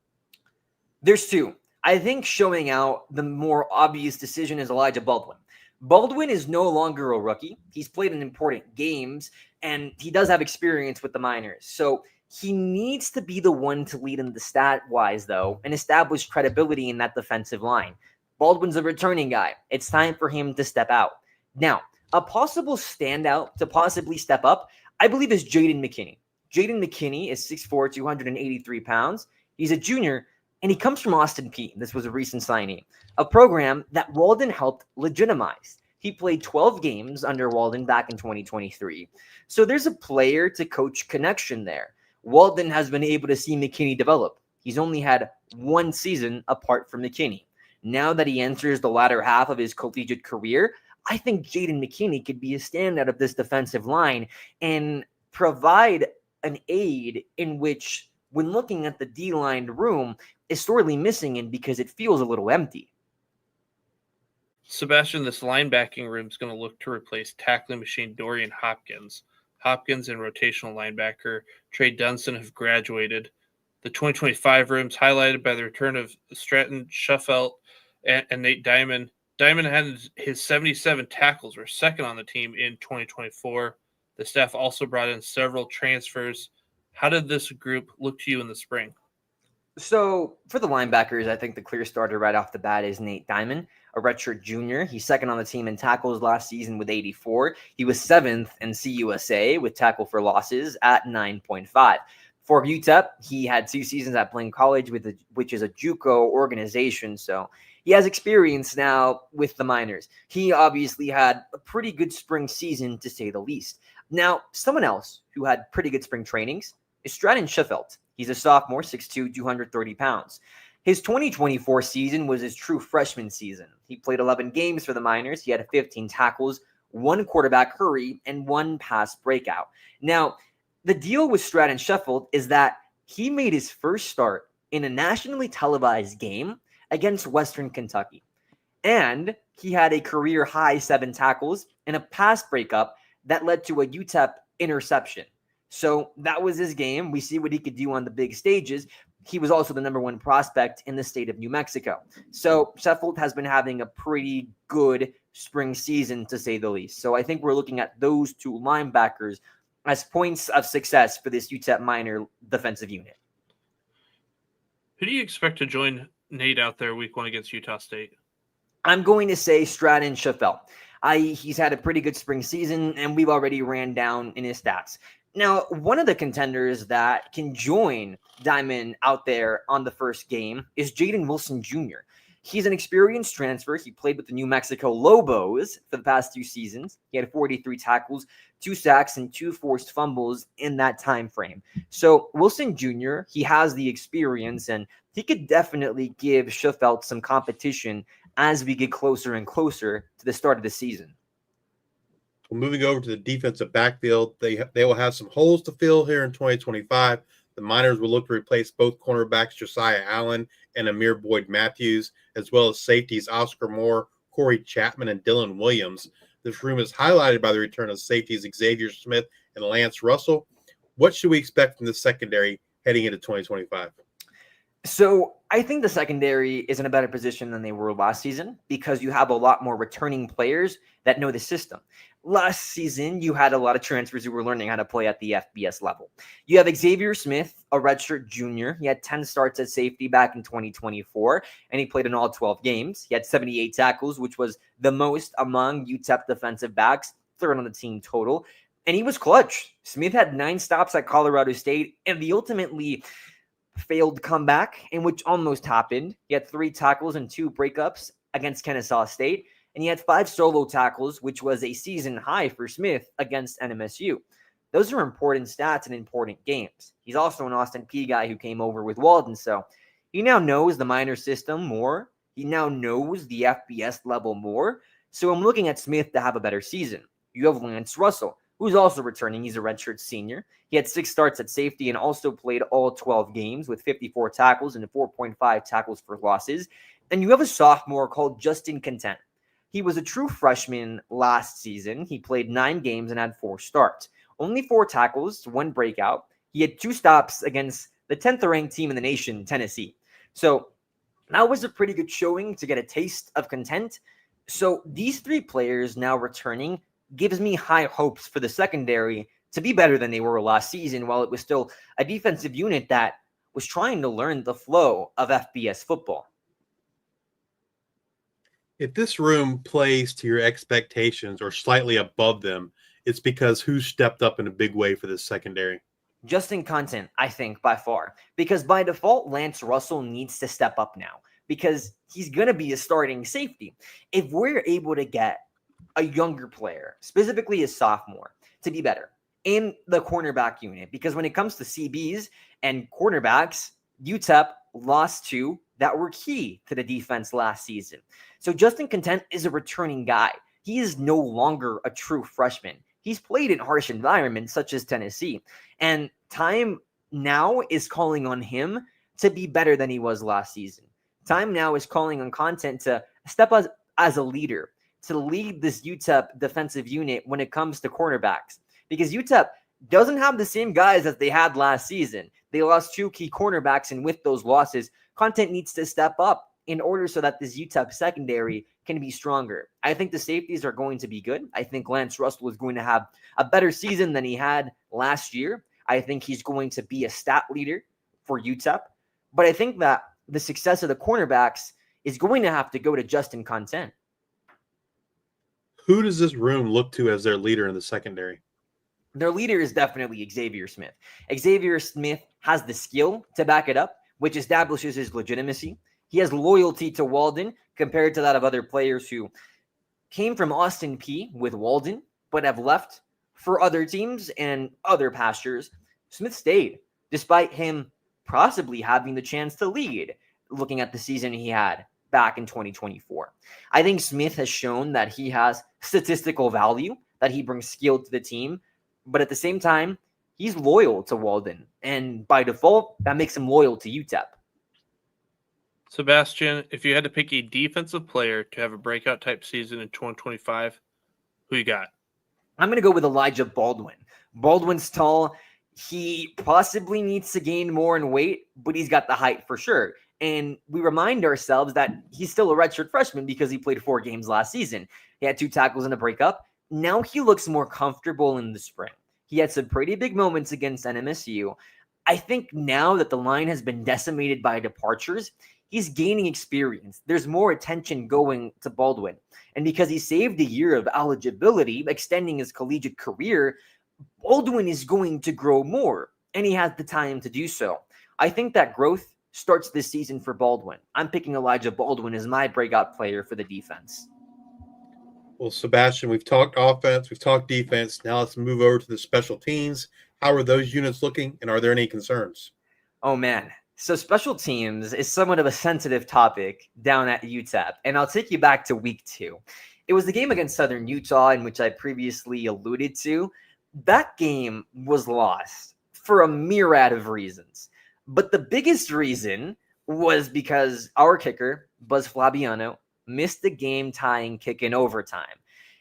There's 2. I think showing out, the more obvious decision is Elijah Baldwin. Baldwin is no longer a rookie. He's played in important games, and he does have experience with the Miners. So he needs to be the one to lead in the stat-wise, though, and establish credibility in that defensive line. Baldwin's a returning guy. It's time for him to step out. Now, a possible standout to possibly step up, I believe, is Jaden McKinney. Jaden McKinney is 6'4", 283 pounds. He's a junior, and he comes from Austin Peay. This was a recent signing, a program that Walden helped legitimize. He played 12 games under Walden back in 2023. So there's a player to coach connection there. Walden has been able to see McKinney develop. He's only had 1 season apart from McKinney. Now that he enters the latter half of his collegiate career, I think Jaden McKinney could be a standout of this defensive line and provide an aid in which, when looking at the D-line room, is sorely missing in because it feels a little empty. Sebastian, this linebacking room is going to look to replace tackling machine Dorian Hopkins. Hopkins and rotational linebacker Trey Dunson have graduated. The 2025 room's highlighted by the return of Stratton Shuffelt and Nate Diamond. Diamond had his 77 tackles, were second on the team in 2024. The staff also brought in several transfers. How did this group look to you in the spring? So for the linebackers, I think the clear starter right off the bat is Nate Diamond, a redshirt junior. He's second on the team in tackles last season with 84. He was seventh in CUSA with tackle for losses at 9.5. For UTEP, he had 2 seasons at Blaine College, which is a JUCO organization. So he has experience now with the Miners. He obviously had a pretty good spring season, to say the least. Now, someone else who had pretty good spring trainings is Stratton Shuffelt. He's a sophomore, 6'2", 230 pounds. His 2024 season was his true freshman season. He played 11 games for the Miners. He had 15 tackles, 1 quarterback hurry, and 1 pass breakout. Now, the deal with Stratton Shuffelt is that he made his first start in a nationally televised game against Western Kentucky. And he had a career-high 7 tackles and a pass breakup that led to a UTEP interception. So that was his game. We see what he could do on the big stages. He was also the number 1 prospect in the state of New Mexico. So Shuffelt has been having a pretty good spring season, to say the least. So I think we're looking at those 2 linebackers as points of success for this UTEP Miner defensive unit. Who do you expect to join Nate out there week 1 against Utah State? I'm going to say Stratton Shuffelt. He's had a pretty good spring season, and we've already ran down in his stats. Now, one of the contenders that can join Diamond out there on the first game is Jaden Wilson Jr. He's an experienced transfer. He played with the New Mexico Lobos for the past 2 seasons. He had 43 tackles, 2 sacks, and 2 forced fumbles in that time frame. So Wilson Jr., he has the experience, and he could definitely give Shuffelt some competition as we get closer and closer to the start of the season. Well, moving over to the defensive backfield, they will have some holes to fill here in 2025. The Miners will look to replace both cornerbacks Josiah Allen and Amir Boyd Matthews, as well as safeties Oscar Moore, Corey Chapman, and Dylan Williams. This room is highlighted by the return of safeties Xavier Smith and Lance Russell. What should we expect from the secondary heading into 2025? So I think the secondary is in a better position than they were last season because you have a lot more returning players that know the system. Last season, you had a lot of transfers who were learning how to play at the FBS level. You have Xavier Smith, a redshirt junior. He had 10 starts at safety back in 2024, and he played in all 12 games. He had 78 tackles, which was the most among UTEP defensive backs, 3rd on the team total. And he was clutch. Smith had 9 stops at Colorado State, and the ultimately failed comeback, in which almost happened. He had 3 tackles and 2 breakups against Kennesaw State, and he had 5 solo tackles, which was a season high for Smith against NMSU. Those are important stats in important games. He's also an Austin Peay guy who came over with Walden, so he now knows the minor system more. He now knows the FBS level more. So I'm looking at Smith to have a better season. You have Lance Russell, who's also returning. He's a redshirt senior. He had 6 starts at safety and also played all 12 games with 54 tackles and 4.5 tackles for losses. And you have a sophomore called Justin Content. He was a true freshman last season. He played 9 games and had 4 starts. Only 4 tackles, 1 breakout. He had 2 stops against the 10th ranked team in the nation, Tennessee. So that was a pretty good showing to get a taste of Content. So these 3 players now returning gives me high hopes for the secondary to be better than they were last season, while it was still a defensive unit that was trying to learn the flow of FBS football. If this room plays to your expectations or slightly above them, it's because who stepped up in a big way for this secondary? Justin Content, I think, by far. Because by default, Lance Russell needs to step up now because he's going to be a starting safety. If we're able to get a younger player, specifically a sophomore, to be better in the cornerback unit, because when it comes to CBs and cornerbacks, UTEP lost 2 that were key to the defense last season. So Justin Content is a returning guy. He is no longer a true freshman. He's played in harsh environments such as Tennessee. And time now is calling on him to be better than he was last season. Time now is calling on content to step up as a leader, to lead this UTEP defensive unit when it comes to cornerbacks. Because UTEP doesn't have the same guys as they had last season. They lost 2 key cornerbacks, and with those losses, content needs to step up in order so that this UTEP secondary can be stronger. I think the safeties are going to be good. I think Lance Russell is going to have a better season than he had last year. I think he's going to be a stat leader for UTEP. But I think that the success of the cornerbacks is going to have to go to Justin Content. Who does this room look to as their leader in the secondary? Their leader is definitely Xavier Smith. Xavier Smith has the skill to back it up, which establishes his legitimacy. He has loyalty to Walden compared to that of other players who came from Austin P with Walden, but have left for other teams and other pastures. Smith stayed, despite him possibly having the chance to lead, looking at the season he had back in 2024. I think Smith has shown that he has statistical value, that he brings skill to the team, but at the same time, he's loyal to Walden. And by default, that makes him loyal to UTEP. Sebastian, if you had to pick a defensive player to have a breakout type season in 2025, who you got? I'm going to go with Elijah Baldwin. Baldwin's tall. He possibly needs to gain more in weight, but he's got the height for sure. And we remind ourselves that he's still a redshirt freshman because he played 4 games last season. He had 2 tackles and a breakup. Now he looks more comfortable in the spring. He had some pretty big moments against NMSU. I think now that the line has been decimated by departures, he's gaining experience. There's more attention going to Baldwin. And because he saved a year of eligibility, extending his collegiate career, Baldwin is going to grow more, and he has the time to do so. I think that growth starts this season for Baldwin. I'm picking Elijah Baldwin as my breakout player for the defense. Well, Sebastian, we've talked offense, we've talked defense. Now let's move over to the special teams. How are those units looking, and are there any concerns? Oh, man. So special teams is somewhat of a sensitive topic down at UTEP, and I'll take you back to week 2. It was the game against Southern Utah, in which I previously alluded to. That game was lost for a myriad of reasons. But the biggest reason was because our kicker, Buzz Flabiano, missed the game-tying kick in overtime.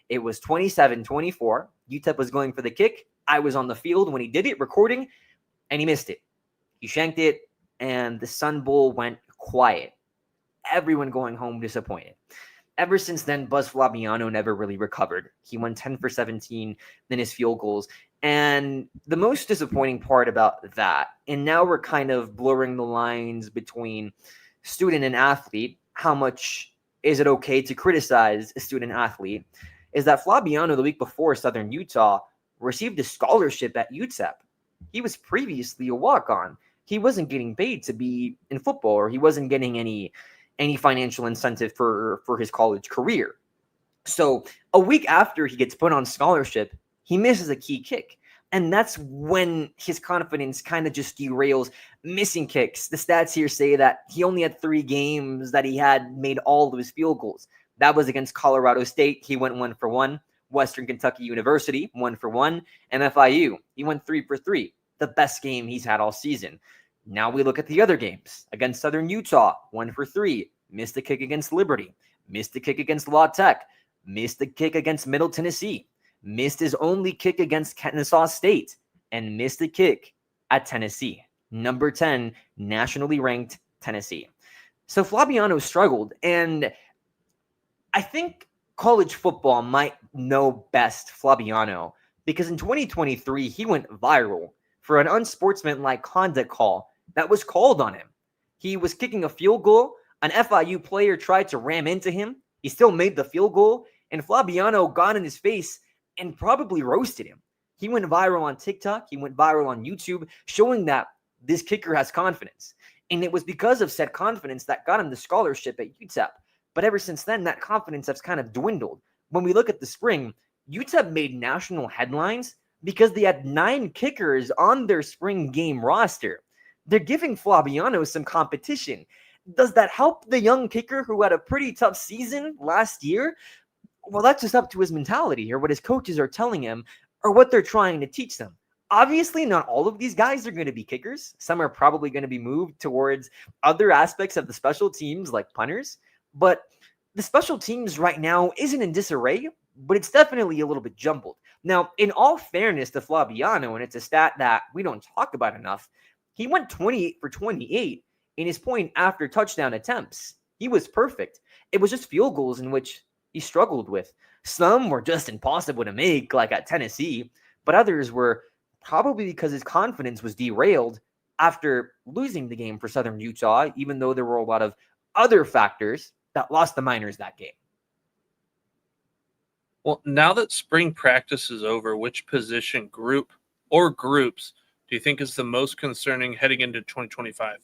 It was 27-24. UTEP was going for the kick. I was on the field when he did it, recording, and he missed it. He shanked it, and the Sun Bowl went quiet. Everyone going home disappointed. Ever since then, Buzz Flabiano never really recovered. He went 10 for 17 in his field goals. And the most disappointing part about that, and now we're kind of blurring the lines between student and athlete, how much is it okay to criticize a student athlete, is that Flabiano the week before Southern Utah received a scholarship at UTEP. He was previously a walk-on. He wasn't getting paid to be in football, or he wasn't getting any financial incentive for his college career. So a week after he gets put on scholarship, he misses a key kick. And that's when his confidence kind of just derails. Missing kicks. The stats here say that he only had 3 games that he had made all of his field goals. That was against Colorado State. He went 1 for 1. Western Kentucky University, 1 for 1. And FIU, he went 3 for 3. The best game he's had all season. Now we look at the other games. Against Southern Utah, 1 for 3. Missed the kick against Liberty. Missed the kick against La Tech. Missed the kick against Middle Tennessee. Missed his only kick against Kennesaw State. And missed the kick at Tennessee. Number 10, nationally ranked Tennessee. So Flabiano struggled. And I think college football might know best Flabiano, because in 2023, he went viral for an unsportsmanlike conduct call that was called on him. He was kicking a field goal. An FIU player tried to ram into him. He still made the field goal, and Flabiano got in his face and probably roasted him. He went viral on TikTok. He went viral on YouTube, showing that this kicker has confidence. And it was because of said confidence that got him the scholarship at UTEP. But ever since then, that confidence has kind of dwindled. When we look at the spring, UTEP made national headlines because they had 9 kickers on their spring game roster. They're giving Flabiano some competition. Does that help the young kicker who had a pretty tough season last year? Well, that's just up to his mentality or what his coaches are telling him. or what they're trying to teach them. Obviously, not all of these guys are going to be kickers. Some are probably going to be moved towards other aspects of the special teams like punters. But the special teams right now isn't in disarray, but it's definitely a little bit jumbled. Now, in all fairness to Flaviano, and it's a stat that we don't talk about enough, he went 28 for 28 in his point after touchdown attempts. He was perfect. It was just field goals in which he struggled with. Some were just impossible to make, like at Tennessee, but others were probably because his confidence was derailed after losing the game for Southern Utah, even though there were a lot of other factors that lost the Miners that game. Well, now that spring practice is over, which position group or groups do you think is the most concerning heading into 2025?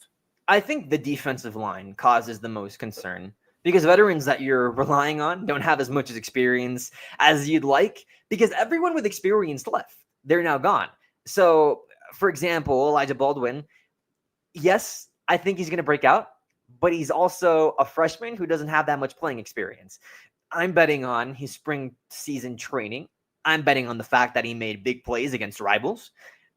I think the defensive line causes the most concern because veterans that you're relying on don't have as much experience as you'd like because everyone with experience left. They're now gone. So, for example, Elijah Baldwin, yes, I think he's going to break out, but he's also a freshman who doesn't have that much playing experience. I'm betting on his spring season training. I'm betting on the fact that he made big plays against rivals,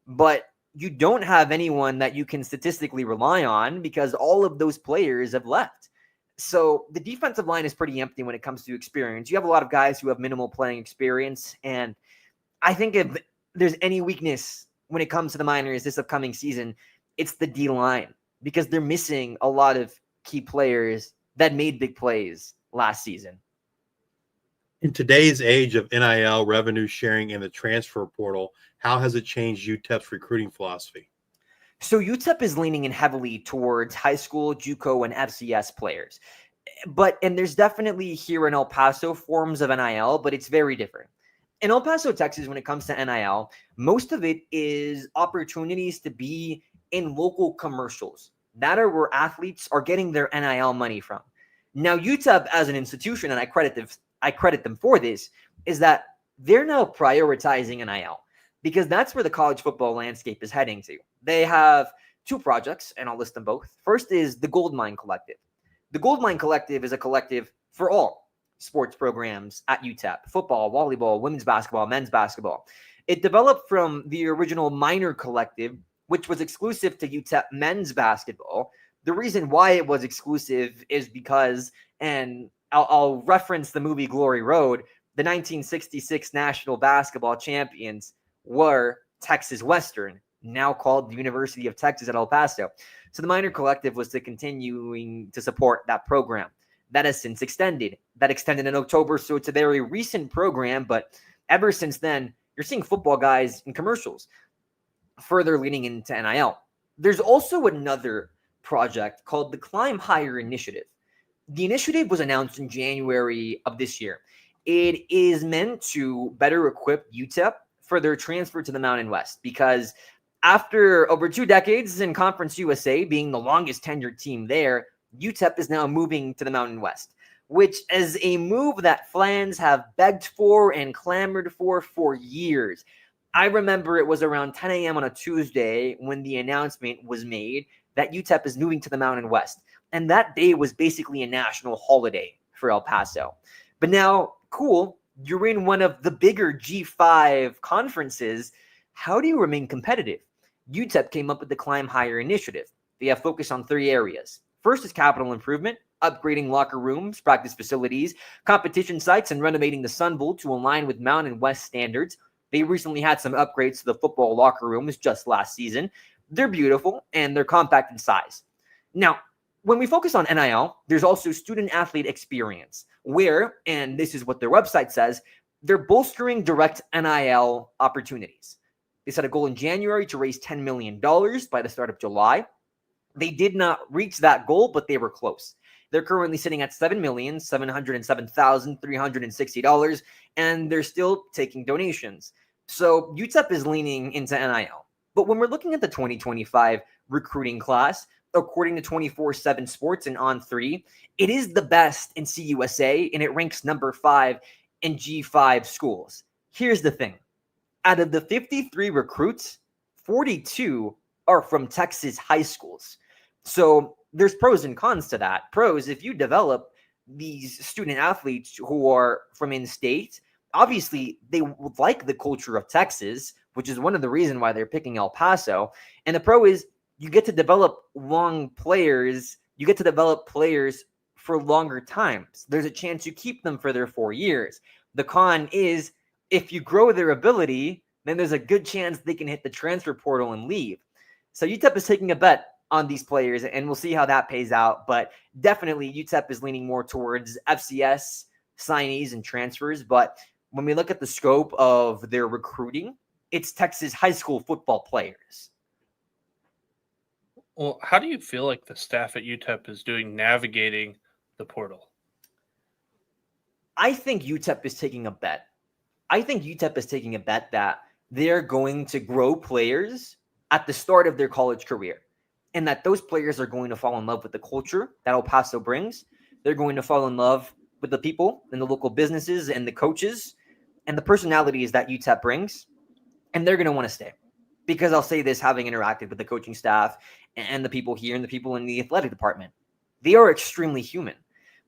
but you don't have anyone that you can statistically rely on because all of those players have left. So the defensive line is pretty empty when it comes to experience. You have a lot of guys who have minimal playing experience, and I think if there's any weakness when it comes to the Miners this upcoming season, it's the D-line because they're missing a lot of key players that made big plays last season. In today's age of NIL, revenue sharing, and the transfer portal, how has it changed UTEP's recruiting philosophy? So UTEP is leaning in heavily towards high school, JUCO, and FCS players. And there's definitely here in El Paso forms of NIL, but it's very different. In El Paso, Texas, when it comes to NIL, most of it is opportunities to be in local commercials. That are where athletes are getting their NIL money from. Now, UTEP as an institution, and I credit them for this, is that they're now prioritizing NIL because that's where the college football landscape is heading to. They have two projects, and I'll list them both. First is the Goldmine Collective. The Goldmine Collective is a collective for all sports programs at UTEP: football, volleyball, women's basketball, men's basketball. It developed from the original Miner Collective, which was exclusive to UTEP men's basketball. The reason why it was exclusive is because, and I'll reference the movie Glory Road, the 1966 national basketball champions were Texas Western, now called the University of Texas at El Paso. So the Miner Collective was to continuing to support that program. That has since extended. That extended in October, so it's a very recent program, but ever since then, you're seeing football guys in commercials, further leaning into NIL. There's also another project called the Climb Higher Initiative. The initiative was announced in January of this year. It is meant to better equip UTEP for their transfer to the Mountain West because after over 2 decades in Conference USA being the longest tenured team there, UTEP is now moving to the Mountain West, which is a move that fans have begged for and clamored for years. I remember it was around 10 a.m. on a Tuesday when the announcement was made that UTEP is moving to the Mountain West. And that day was basically a national holiday for El Paso. But now, cool, you're in one of the bigger G5 conferences. How do you remain competitive? UTEP came up with the Climb Higher Initiative. They have focused on 3 areas. First is capital improvement, upgrading locker rooms, practice facilities, competition sites, and renovating the Sun Bowl to align with Mountain West standards. They recently had some upgrades to the football locker rooms just last season. They're beautiful, and they're compact in size. Now, when we focus on NIL, there's also student-athlete experience, where, and this is what their website says, they're bolstering direct NIL opportunities. They set a goal in January to raise $10 million by the start of July. They did not reach that goal, but they were close. They're currently sitting at $7,707,360, and they're still taking donations. So UTEP is leaning into NIL. But when we're looking at the 2025 recruiting class, according to 24/7 Sports and On3, it is the best in CUSA, and it ranks number 5 in G5 schools. Here's the thing. Out of the 53 recruits, 42 are from Texas high schools. So there's pros and cons to that. Pros, if you develop these student athletes who are from in-state obviously they would like the culture of Texas, which is one of the reasons why they're picking El Paso. And the pro is you get to develop players for longer times. There's a chance you keep them for their 4 years. The con is if you grow their ability, then there's a good chance they can hit the transfer portal and leave. So UTEP is taking a bet on these players, and we'll see how that pays out. But definitely UTEP is leaning more towards FCS signees and transfers. But when we look at the scope of their recruiting, it's Texas high school football players. Well, how do you feel like the staff at UTEP is doing navigating the portal? I think UTEP is taking a bet. That they're going to grow players at the start of their college career, and that those players are going to fall in love with the culture that El Paso brings. They're going to fall in love with the people and the local businesses and the coaches and the personalities that UTEP brings, and they're going to want to stay. Because I'll say this, having interacted with the coaching staff and the people here and the people in the athletic department, they are extremely human.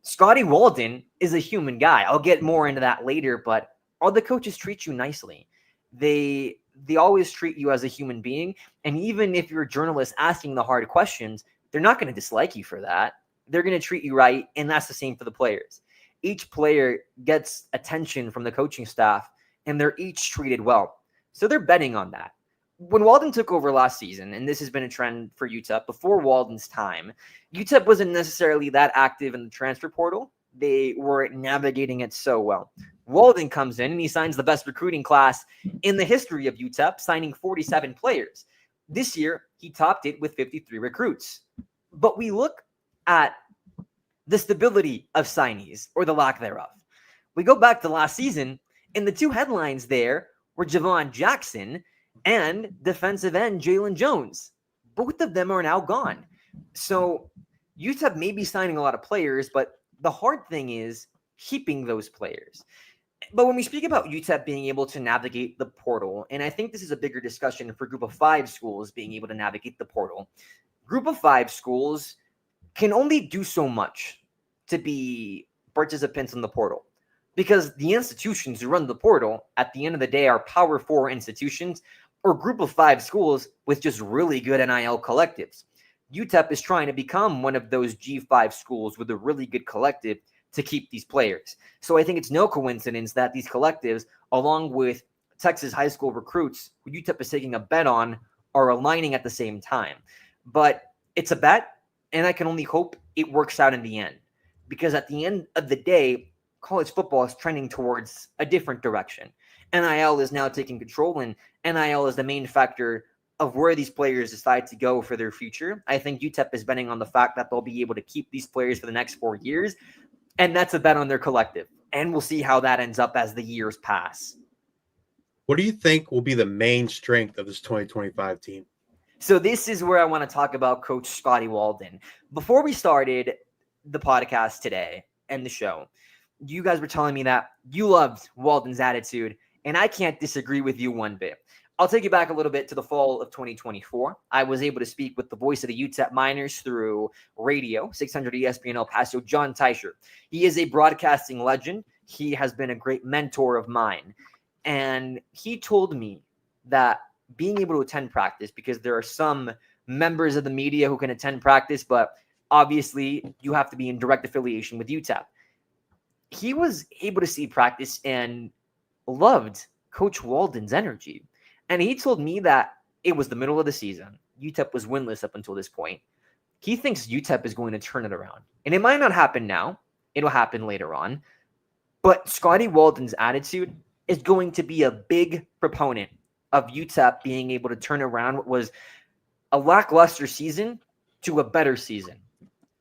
Scotty Walden is a human guy. I'll get more into that later, but all the coaches treat you nicely. They always treat you as a human being. And even if you're a journalist asking the hard questions, they're not going to dislike you for that. They're going to treat you right. And that's the same for the players. Each player gets attention from the coaching staff, and they're each treated well. So they're betting on that. When Walden took over last season, and this has been a trend for UTEP, before Walden's time, UTEP wasn't necessarily that active in the transfer portal. They were navigating it so well. Walden comes in and he signs the best recruiting class in the history of UTEP, signing 47 players. This year, he topped it with 53 recruits. But we look at the stability of signees, or the lack thereof. We go back to last season, and the two headlines there were Javon Jackson and defensive end Jalen Jones. Both of them are now gone. So UTEP may be signing a lot of players, but the hard thing is keeping those players. But when we speak about UTEP being able to navigate the portal, and I think this is a bigger discussion for Group of 5 schools being able to navigate the portal, Group of 5 schools can only do so much to be participants in the portal, because the institutions who run the portal at the end of the day are Power 4 institutions or Group of 5 schools with just really good NIL collectives. UTEP is trying to become one of those G5 schools with a really good collective to keep these players. So I think it's no coincidence that these collectives, along with Texas high school recruits, who UTEP is taking a bet on, are aligning at the same time. But it's a bet, and I can only hope it works out in the end. Because at the end of the day, college football is trending towards a different direction. NIL is now taking control, and NIL is the main factor of where these players decide to go for their future. I think UTEP is betting on the fact that they'll be able to keep these players for the next 4 years, and that's a bet on their collective. And we'll see how that ends up as the years pass. What do you think will be the main strength of this 2025 team? So this is where I want to talk about Coach Scotty Walden. Before we started the podcast today and the show, you guys were telling me that you loved Walden's attitude, and I can't disagree with you one bit. I'll take you back a little bit to the fall of 2024. I was able to speak with the voice of the UTEP Miners through radio, 600 ESPN El Paso, John Teicher. He is a broadcasting legend. He has been a great mentor of mine. And he told me that being able to attend practice, because there are some members of the media who can attend practice, but obviously you have to be in direct affiliation with UTEP. He was able to see practice and loved Coach Walden's energy. And he told me that it was the middle of the season. UTEP was winless up until this point. He thinks UTEP is going to turn it around. And it might not happen now. It'll happen later on. But Scotty Walden's attitude is going to be a big proponent of UTEP being able to turn around what was a lackluster season to a better season.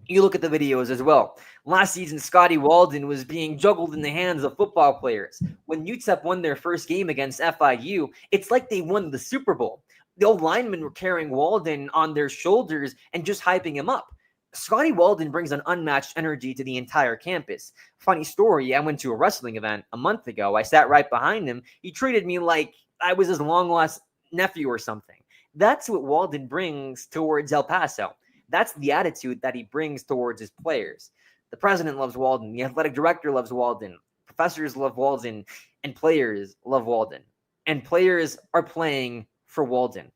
You look at the videos as well. Last season, Scotty Walden was being juggled in the hands of football players. When UTEP won their first game against FIU, it's like they won the Super Bowl. The old linemen were carrying Walden on their shoulders and just hyping him up. Scotty Walden brings an unmatched energy to the entire campus. Funny story, I went to a wrestling event a month ago. I sat right behind him. He treated me like I was his long-lost nephew or something. That's what Walden brings towards El Paso. That's the attitude that he brings towards his players. The president loves Walden. The athletic director loves Walden. professors love Walden, and players love Walden, and players are playing for Walden.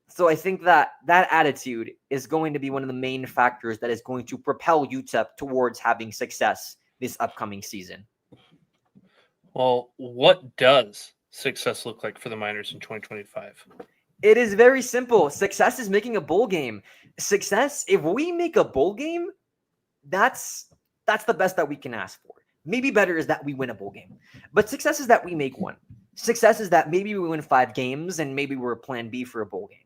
So I think that attitude is going to be one of the main factors that is going to propel UTEP towards having success this upcoming season. Well, what does success look like for the Miners in 2025? It is very simple. Success is making a bowl game. Success, if we make a bowl game, that's the best that we can ask for. Maybe better is that we win a bowl game. But success is that we make one. Success is that maybe we win 5 games and maybe we're plan B for a bowl game.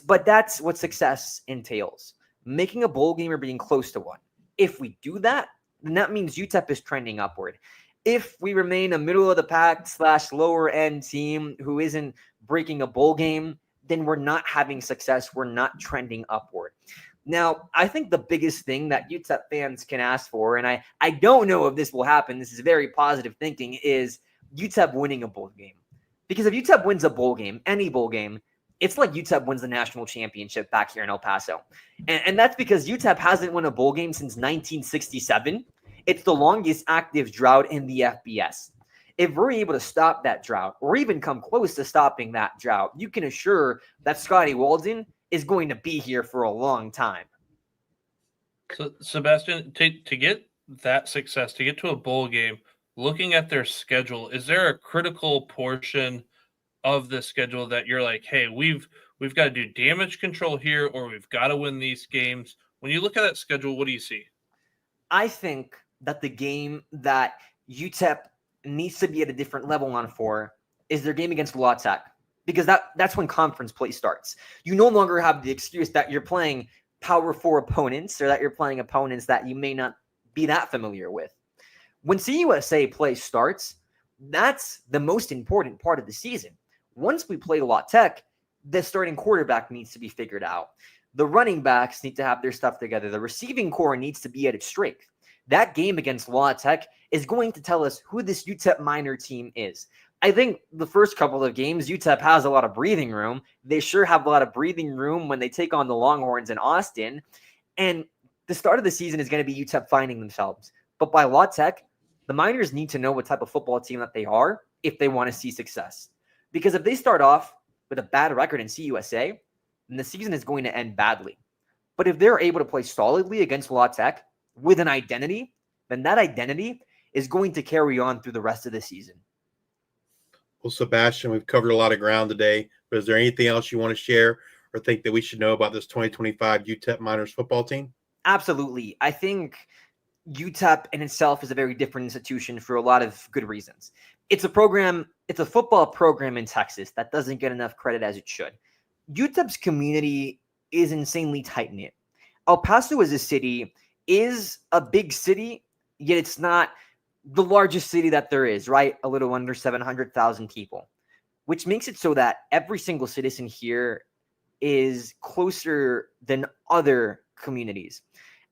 But that's what success entails. Making a bowl game or being close to one. If we do that, then that means UTEP is trending upward. If we remain a middle of the pack / lower end team who isn't breaking a bowl game, then we're not having success. We're not trending upward. Now, I think the biggest thing that UTEP fans can ask for, and I don't know if this will happen, this is very positive thinking, is UTEP winning a bowl game. Because if UTEP wins a bowl game, any bowl game, it's like UTEP wins the national championship back here in El Paso. And that's because UTEP hasn't won a bowl game since 1967. It's the longest active drought in the FBS. If we're able to stop that drought or even come close to stopping that drought, you can assure that Scotty Walden is going to be here for a long time. So, Sebastian, to get that success, to get to a bowl game, looking at their schedule, is there a critical portion of the schedule that you're like, hey, we've got to do damage control here, or we've got to win these games? When you look at that schedule, what do you see? I think that the game that UTEP needs to be at a different level on for is their game against La Tech, because that's when conference play starts. You no longer have the excuse that you're playing Power 4 opponents or that you're playing opponents that you may not be that familiar with. When CUSA play starts, that's the most important part of the season. Once we play La Tech, the starting quarterback needs to be figured out. The running backs need to have their stuff together. The receiving core needs to be at its strength. That game against La Tech is going to tell us who this UTEP Miner team is. I think the first couple of games, UTEP has a lot of breathing room. They sure have a lot of breathing room when they take on the Longhorns in Austin. And the start of the season is going to be UTEP finding themselves. But by La Tech, the Miners need to know what type of football team that they are if they want to see success. Because if they start off with a bad record in CUSA, then the season is going to end badly. But if they're able to play solidly against La Tech with an identity, then that identity is going to carry on through the rest of the season. Well, Sebastian, we've covered a lot of ground today, but is there anything else you want to share or think that we should know about this 2025 UTEP Miners football team? Absolutely. I think UTEP in itself is a very different institution for a lot of good reasons. It's a football program in Texas that doesn't get enough credit as it should. UTEP's community is insanely tight-knit. El Paso as a city is a big city, yet it's not the largest city that there is, right? A little under 700,000 people, which makes it so that every single citizen here is closer than other communities.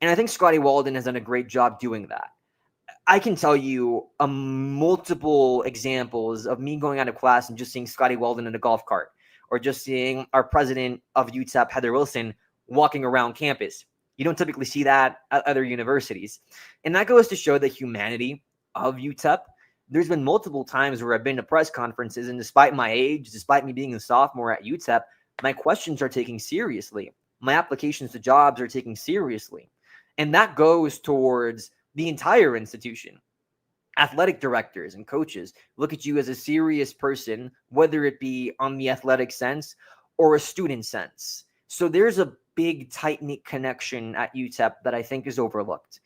And I think Scotty Walden has done a great job doing that. I can tell you multiple examples of me going out of class and just seeing Scotty Walden in a golf cart, or just seeing our president of UTEP, Heather Wilson, walking around campus. You don't typically see that at other universities. And that goes to show the humanity of UTEP. There's been multiple times where I've been to press conferences, and despite my age, despite me being a sophomore at UTEP, my questions are taken seriously. My applications to jobs are taken seriously. And that goes towards the entire institution. Athletic directors and coaches look at you as a serious person, whether it be on the athletic sense or a student sense. So there's a big, tight-knit connection at UTEP that I think is overlooked.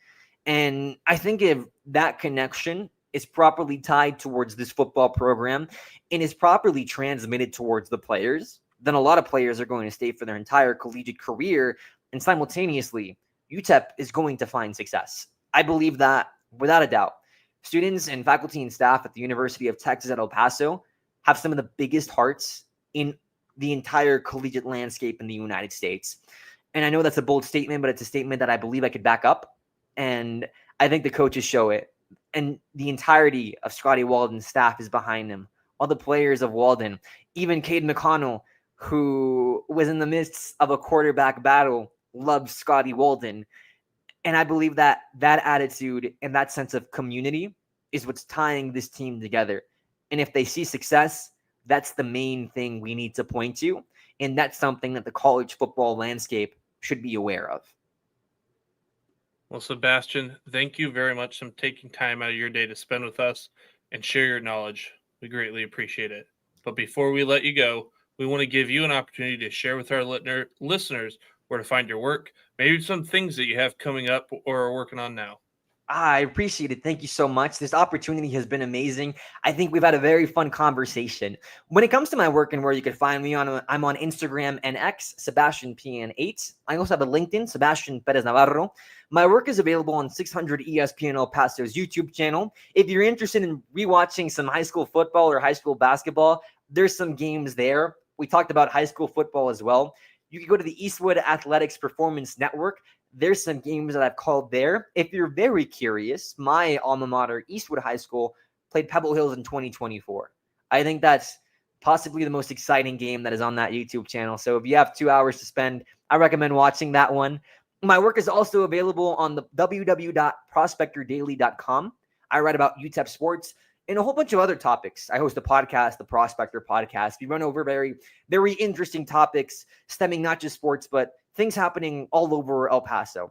And I think if that connection is properly tied towards this football program and is properly transmitted towards the players, then a lot of players are going to stay for their entire collegiate career, and simultaneously, UTEP is going to find success. I believe that without a doubt. Students and faculty and staff at the University of Texas at El Paso have some of the biggest hearts in the entire collegiate landscape in the United States. And I know that's a bold statement, but it's a statement that I believe I could back up. And I think the coaches show it. And the entirety of Scotty Walden's staff is behind him. All the players of Walden, even Cade McConnell, who was in the midst of a quarterback battle, loves Scotty Walden. And I believe that that attitude and that sense of community is what's tying this team together. And if they see success, that's the main thing we need to point to. And that's something that the college football landscape should be aware of. Well, Sebastian, thank you very much for taking time out of your day to spend with us and share your knowledge. We greatly appreciate it. But before we let you go, we want to give you an opportunity to share with our listeners where to find your work, maybe some things that you have coming up or are working on now. I appreciate it. Thank you so much. This opportunity has been amazing. I think we've had a very fun conversation. When it comes to my work and where you can find me I'm on Instagram and X, Sebastian PN8. I also have a LinkedIn, Sebastian Perez-Navarro. My work is available on 600 ESPN El Paso's YouTube channel. If you're interested in rewatching some high school football or high school basketball, there's some games there. We talked about high school football as well. You can go to the UTEP Athletics Performance Network. There's some games that I've called there. If you're very curious, my alma mater, Eastwood High School, played Pebble Hills in 2024. I think that's possibly the most exciting game that is on that YouTube channel. So if you have 2 hours to spend, I recommend watching that one. My work is also available on the www.prospectordaily.com. I write about UTEP sports and a whole bunch of other topics. I host a podcast, the Prospector Podcast. We run over very, very interesting topics stemming not just sports, but things happening all over El Paso.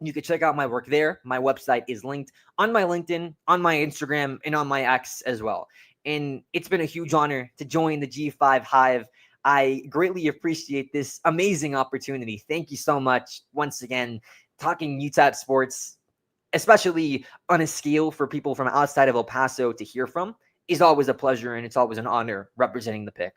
You can check out my work there. My website is linked on my LinkedIn, on my Instagram, and on my X as well. And it's been a huge honor to join the G5 Hive. I greatly appreciate this amazing opportunity. Thank you so much. Once again, talking UTEP sports, especially on a scale for people from outside of El Paso to hear from, is always a pleasure, and it's always an honor representing the pick.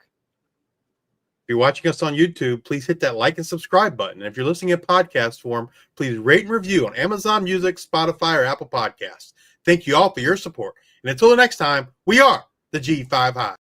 If you're watching us on YouTube, please hit that like and subscribe button. And if you're listening in podcast form, please rate and review on Amazon Music, Spotify, or Apple Podcasts. Thank you all for your support. And until the next time, we are the G5 Hive.